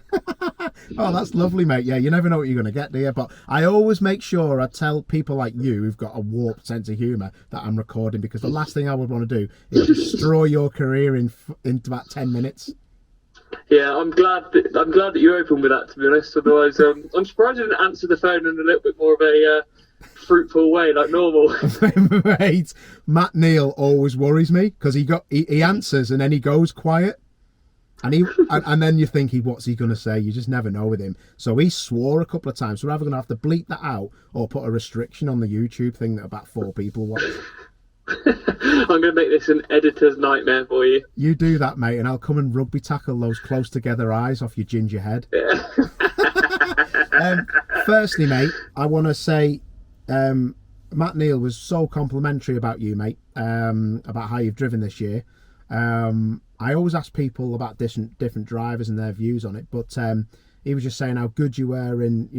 A: Oh, that's lovely, mate. Yeah, you never know what you're going to get, do you? But I always make sure I tell people like you who've got a warped sense of humour that I'm recording, because the last thing I would want to do is destroy your career in about 10 minutes.
D: Yeah, I'm glad that you opened with that, to be honest. Otherwise, I'm surprised you didn't answer the phone in a little bit more of a fruitful way like normal.
A: Mate, Matt Neal always worries me because he answers and then he goes quiet, and then you think what's he going to say? You just never know with him. So he swore a couple of times. So we're either going to have to bleep that out or put a restriction on the YouTube thing that about 4 people watch.
D: I'm going to make this an editor's nightmare for you.
A: You do that, mate, and I'll come and rugby tackle those close together eyes off your ginger head.
D: Yeah.
A: Firstly, mate, I want to say Matt Neal was so complimentary about you, mate, about how you've driven this year. I always ask people about different drivers and their views on it, but he was just saying how good you were in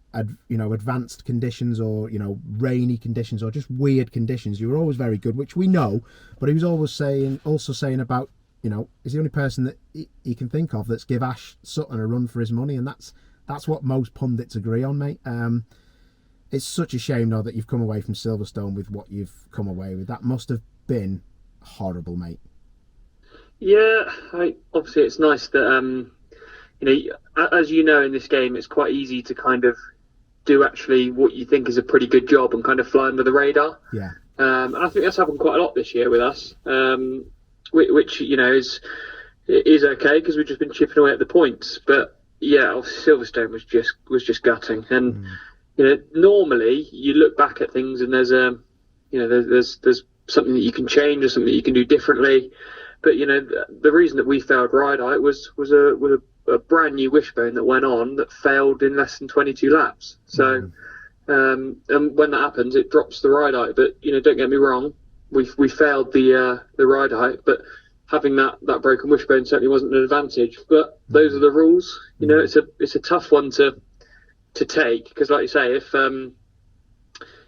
A: advanced conditions, or rainy conditions, or just weird conditions. You were always very good, which we know, but he was also saying about he's the only person that he can think of that's give Ash Sutton a run for his money, and that's what most pundits agree on, mate. It's such a shame though that you've come away from Silverstone with what you've come away with. That must have been horrible, mate.
D: Yeah, obviously it's nice that as you know, in this game, it's quite easy to kind of do actually what you think is a pretty good job and kind of fly under the radar.
A: Yeah.
D: And I think that's happened quite a lot this year with us, which is okay because we've just been chipping away at the points. But yeah, Silverstone was just gutting. And normally you look back at things and there's there's something that you can change or something that you can do differently. But the reason that we failed Ride-Height was a brand new wishbone that went on that failed in less than 22 laps. So, and when that happens, it drops the Ride-Height. But don't get me wrong, we failed the Ride-Height, but having that broken wishbone certainly wasn't an advantage. But those are the rules. It's a tough one to take, because, like you say, if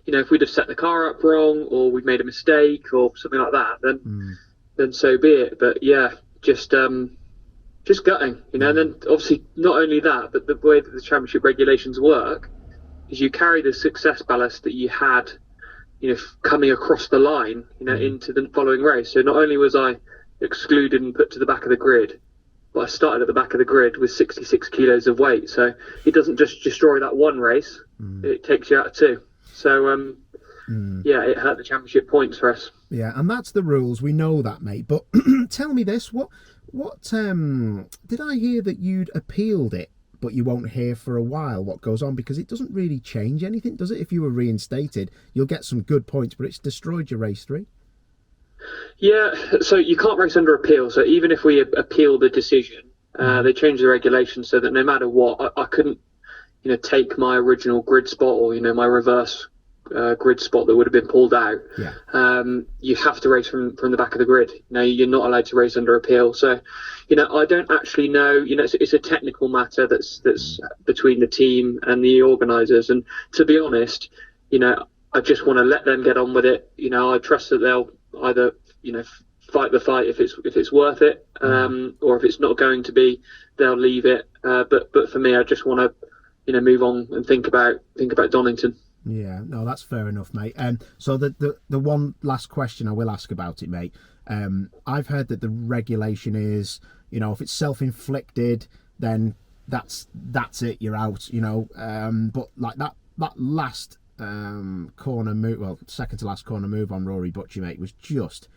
D: if we'd have set the car up wrong or we'd made a mistake or something like that, then so be it. But yeah, just gutting, and then obviously not only that, but the way that the championship regulations work is you carry the success ballast that you had, coming across the line, into the following race. So not only was I excluded and put to the back of the grid, but I started at the back of the grid with 66 kilos of weight. So it doesn't just destroy that one race, it takes you out of 2. So yeah, it hurt the championship points for us.
A: Yeah, and that's the rules. We know that, mate. But tell me this: what did I hear that you'd appealed it, but you won't hear for a while what goes on, because it doesn't really change anything, does it? If you were reinstated, you'll get some good points, but it's destroyed your race 3.
D: Yeah, so you can't race under appeal. So even if we appeal the decision, they changed the regulations so that no matter what, I couldn't, take my original grid spot or my reverse grid spot that would have been pulled out.
A: Yeah.
D: You have to race from the back of the grid. You're not allowed to race under appeal. So, I don't actually know. It's a technical matter that's between the team and the organisers. And to be honest, I just want to let them get on with it. I trust that they'll either fight the fight if it's worth it, or if it's not going to be, they'll leave it. But for me, I just want to move on and think about Donington.
A: Yeah, no, that's fair enough, mate. So the one last question I will ask about it, mate. I've heard that the regulation is, if it's self-inflicted, then that's it, you're out. But like that last corner move, well, second to last corner move on Rory Butchie, mate, was just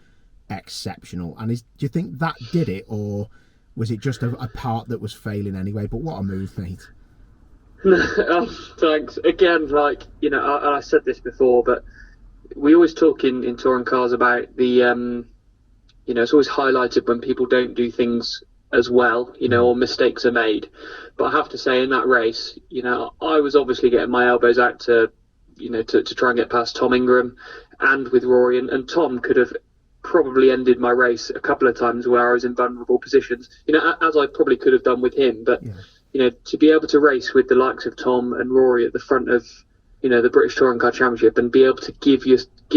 A: exceptional. And do you think that did it, or was it just a part that was failing anyway? But what a move, mate.
D: Thanks again. I said this before, but we always talk in touring cars about the it's always highlighted when people don't do things as well, or mistakes are made. But I have to say, in that race, I was obviously getting my elbows out to try and get past Tom Ingram and with Rory, and Tom could have probably ended my race a couple of times where I was in vulnerable positions, as I probably could have done with him. But to be able to race with the likes of Tom and Rory at the front of the British Touring Car Championship and be able to give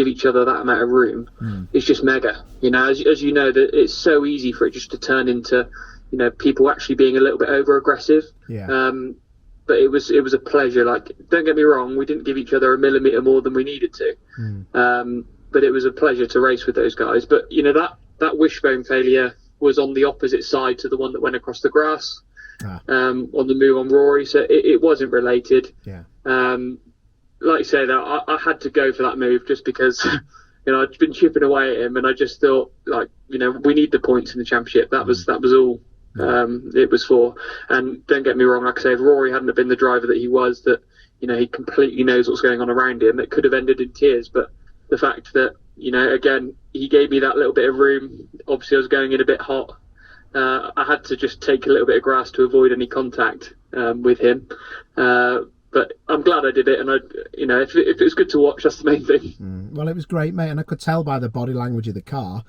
D: each other that amount of room is just mega. As you know, that it's so easy for it just to turn into people actually being a little bit over aggressive. But it was a pleasure. Like, don't get me wrong, we didn't give each other a millimetre more than we needed to. But it was a pleasure to race with those guys. But that wishbone failure was on the opposite side to the one that went across the grass on the move on Rory, so it wasn't related. Like you say, that I had to go for that move just because I'd been chipping away at him, and I just thought, like, we need the points in the championship. That was all it was for. And don't get me wrong, like I say, if Rory hadn't have been the driver that he was, that he completely knows what's going on around him, it could have ended in tears. But the fact that again, he gave me that little bit of room. Obviously I was going in a bit hot. I had to just take a little bit of grass to avoid any contact with him. But I'm glad I did it, and if it was good to watch, that's the main thing.
A: Well, it was great, mate, and I could tell by the body language of the car,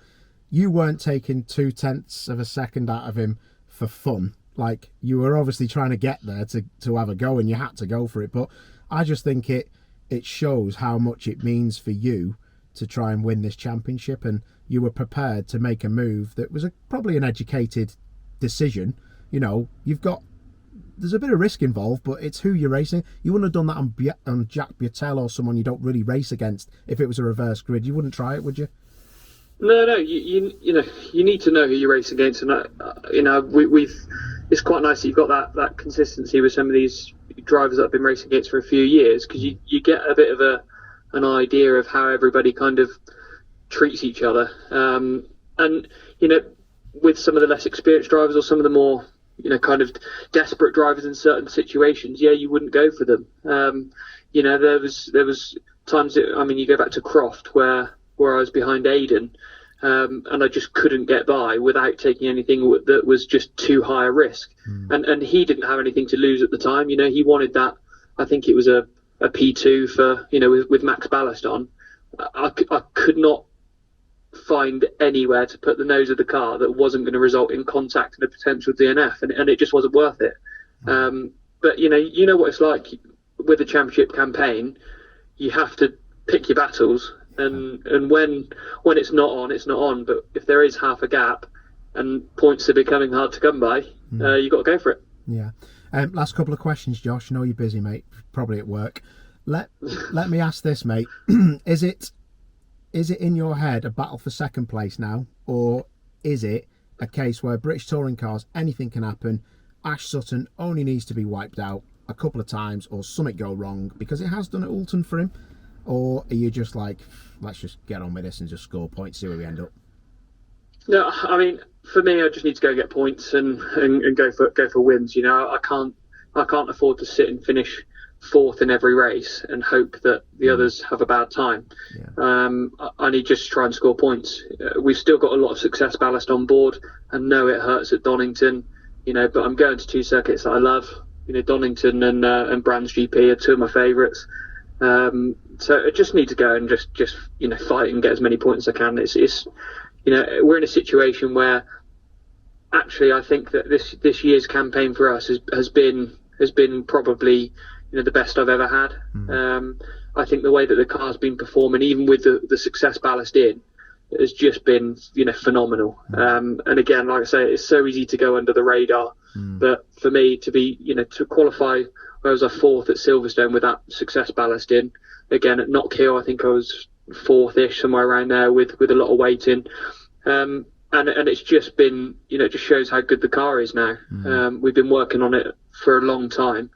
A: you weren't taking 0.2 of a second out of him for fun. Like, you were obviously trying to get there to have a go, and you had to go for it. But I just think it shows how much it means for you to try and win this championship, and you were prepared to make a move that was probably an educated decision. There's a bit of risk involved, but it's who you're racing. You wouldn't have done that on Jack Buttel or someone you don't really race against if it was a reverse grid. You wouldn't try it, would you?
D: No. You need to know who you race against, and it's quite nice that you've got that consistency with some of these drivers that I've been racing against for a few years, because you get a bit of an idea of how everybody kind of treats each other. And with some of the less experienced drivers or some of the more kind of desperate drivers in certain situations, you wouldn't go for them. There was times you go back to Croft where I was behind Aiden, and I just couldn't get by without taking anything that was just too high a risk. And he didn't have anything to lose at the time. He wanted that. I think it was a P2 for with max ballast on. I could not find anywhere to put the nose of the car that wasn't going to result in contact and a potential DNF, and it just wasn't worth it. But you know what it's like with a championship campaign. You have to pick your battles, and when it's not on, it's not on. But if there is half a gap and points are becoming hard to come by, you got to go for it.
A: Last couple of questions, Josh. I know you're busy, mate, probably at work. Let me ask this, mate. Is it in your head a battle for second place now, or is it a case where British touring cars, anything can happen? Ash Sutton only needs to be wiped out a couple of times, or something go wrong, because it has done at Oulton for him? Or are you just like, let's just get on with this and just score points, see where we end up?
D: No, I mean, for me, I just need to go get points and go for wins. I can't afford to sit and finish fourth in every race and hope that the others have a bad time. I need just to try and score points. We've still got a lot of success ballast on board. I know it hurts at Donington, but I'm going to two circuits that I love. Donington and Brands GP are two of my favourites. So I just need to go and just fight and get as many points as I can. It's we're in a situation where actually I think that this year's campaign for us has been probably the best I've ever had. I think the way that the car's been performing, even with the success ballast in, has just been phenomenal. And again, like I say, it's so easy to go under the radar, but for me to be to qualify, where was I fourth at Silverstone with that success ballast in, again at Knock Hill I think I was fourth-ish, somewhere around there with a lot of weight in, and it's just been it just shows how good the car is now. We've been working on it for a long time,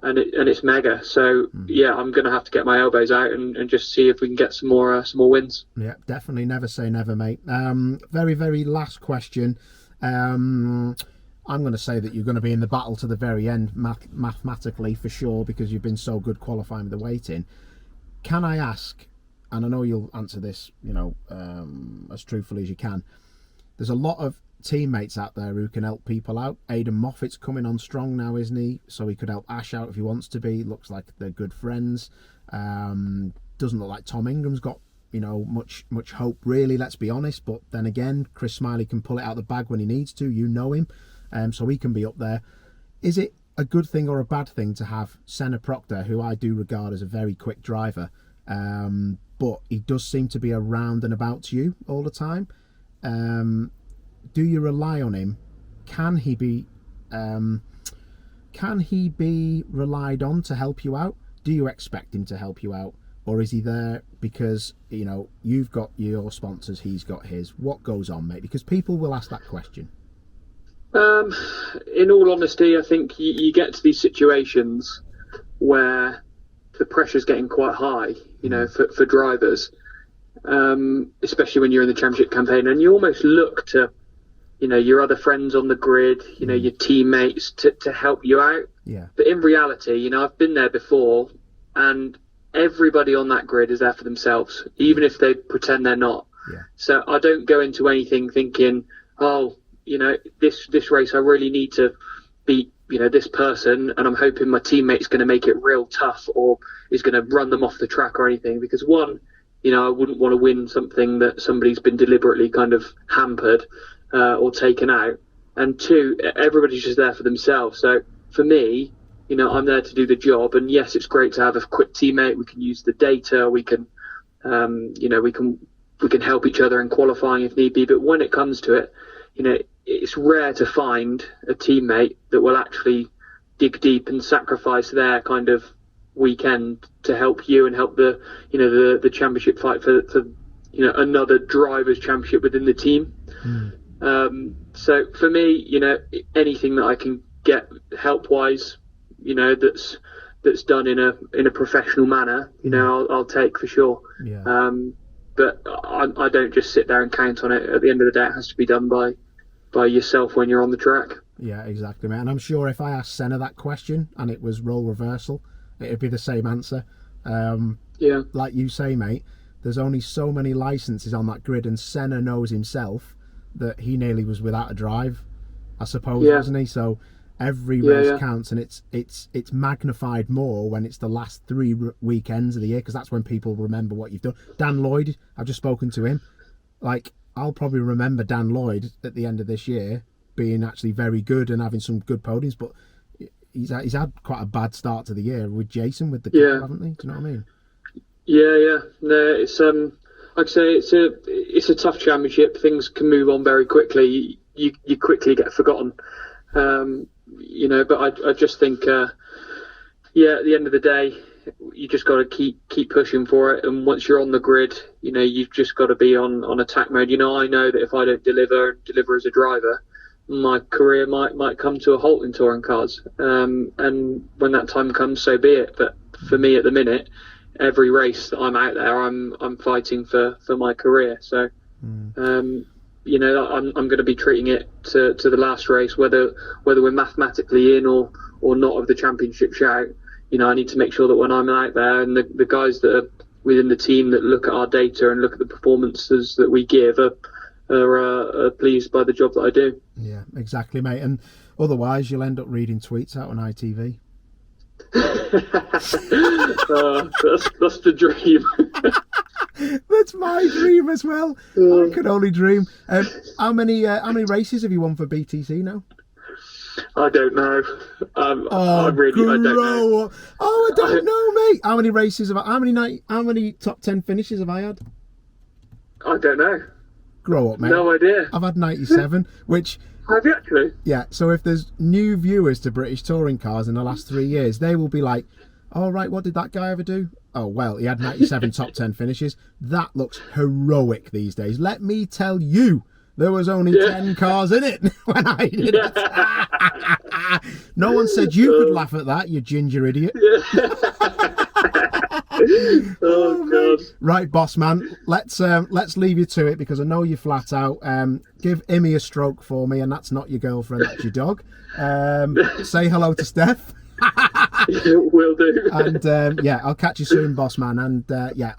D: and it's mega. So I'm going to have to get my elbows out and just see if we can get some more wins. Yeah,
A: definitely. Never say never, mate. Very, very last question. I'm going to say that you're going to be in the battle to the very end, mathematically for sure, because you've been so good qualifying with the weight in. Can I ask, and I know you'll answer this, as truthfully as you can. There's a lot of teammates out there who can help people out. Aidan Moffat's coming on strong now, isn't he? So he could help Ash out if he wants to be. Looks like they're good friends. Doesn't look like Tom Ingram's got, you know, much hope really, let's be honest. But then again, Chris Smiley can pull it out the bag when he needs to. You know him. So he can be up there. Is it a good thing or a bad thing to have Senna Proctor, who I do regard as a very quick driver, but he does seem to be around and about you all the time? Do you rely on him? Can he be relied on to help you out? Do you expect him to help you out, or is he there because, you know, you've got your sponsors, he's got his? What goes on, mate? Because people will ask that question.
D: In all honesty, I think you get to these situations where the pressure's getting quite high, you know, for drivers, especially when you're in the championship campaign, and you almost look to, you know, your other friends on the grid, you know, your teammates to help you out.
A: Yeah.
D: But in reality, you know, I've been there before, and everybody on that grid is there for themselves, even if they pretend they're not.
A: Yeah.
D: So I don't go into anything thinking, oh, you know, this race I really need to beat, you know, this person, and I'm hoping my teammate's going to make it real tough or is going to run them off the track or anything. Because one, you know, I wouldn't want to win something that somebody's been deliberately kind of hampered or taken out. And two, everybody's just there for themselves. So for me, you know, I'm there to do the job. And yes, it's great to have a quick teammate. We can use the data. We can, you know, we can help each other in qualifying if need be. But when it comes to it, you know, it's rare to find a teammate that will actually dig deep and sacrifice their kind of weekend to help you and help the, you know, the championship fight for you know, another drivers' championship within the team. So for me, you know, anything that I can get help wise, you know, that's done in a professional manner, you know, I'll take for sure.
A: Yeah.
D: But I don't just sit there and count on it. At the end of the day, it has to be done by yourself when you're on the track.
A: Yeah, exactly, mate. And I'm sure if I asked Senna that question and it was role reversal, it'd be the same answer.
D: Yeah.
A: Like you say, mate, there's only so many licenses on that grid, and Senna knows himself that he nearly was without a drive, I suppose, wasn't he? So every race counts, and it's magnified more when it's the last 3 weekends of the year, because that's when people remember what you've done. Dan Lloyd, I've just spoken to him. Like, I'll probably remember Dan Lloyd at the end of this year being actually very good and having some good podiums, but he's had quite a bad start to the year with Jason, with the car, haven't they? Do you know what I mean? Yeah.
D: No, it's like I say, it's a tough championship. Things can move on very quickly. You quickly get forgotten. You know, but I just think, at the end of the day, you just got to keep pushing for it. And once you're on the grid, you know, you've just got to be on attack mode. You know, I know that if I don't deliver as a driver, my career might come to a halt in touring cars. And when that time comes, so be it. But for me at the minute, every race that I'm out there, I'm fighting for my career. So, you know, I'm going to be treating it to the last race, whether we're mathematically in or not of the championship shout. You know, I need to make sure that when I'm out there, and the guys that are within the team that look at our data and look at the performances that we give are pleased by the job that I do.
A: Yeah, exactly, mate. And otherwise, you'll end up reading tweets out on ITV.
D: That's the dream.
A: That's my dream as well. I can only dream. How many races have you won for BTC now?
D: I don't know. I don't know.
A: I don't know, mate. How many races how many top 10 finishes have I had?
D: I don't know.
A: Grow up, mate.
D: No idea.
A: I've had 97, which...
D: Have you actually?
A: Yeah, so if there's new viewers to British touring cars in the last 3 years, they will be like, oh, right, what did that guy ever do? Oh, well, he had 97 top 10 finishes. That looks heroic these days. Let me tell you, there was only 10 cars in it when I did it. No one said you could laugh at that, you ginger idiot.
D: Oh God!
A: Right, boss man. Let's leave you to it, because I know you're flat out. Give Immy a stroke for me, and that's not your girlfriend, that's your dog. Say hello to Steph.
D: Will do.
A: And I'll catch you soon, boss man. And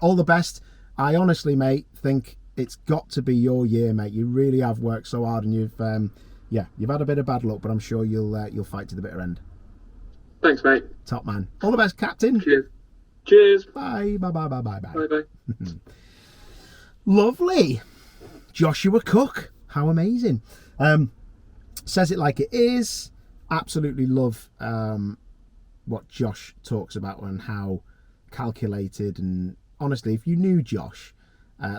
A: all the best. I honestly, mate, think it's got to be your year, mate. You really have worked so hard, and you've had a bit of bad luck, but I'm sure you'll fight to the bitter end.
D: Thanks, mate.
A: Top man. All the best, Captain.
D: Cheers.
A: Bye.
D: Bye.
A: Lovely. Joshua Cook. How amazing. Says it like it is. Absolutely love what Josh talks about and how calculated, and honestly, if you knew Josh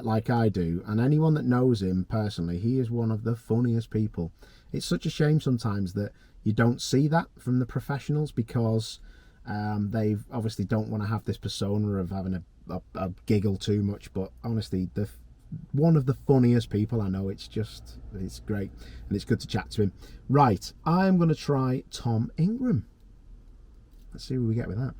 A: like I do, and anyone that knows him personally, he is one of the funniest people. It's such a shame sometimes that you don't see that from the professionals, because they obviously don't want to have this persona of having a giggle too much, but honestly, one of the funniest people I know. It's great, and it's good to chat to him. Right, I'm going to try Tom Ingram. Let's see what we get with that.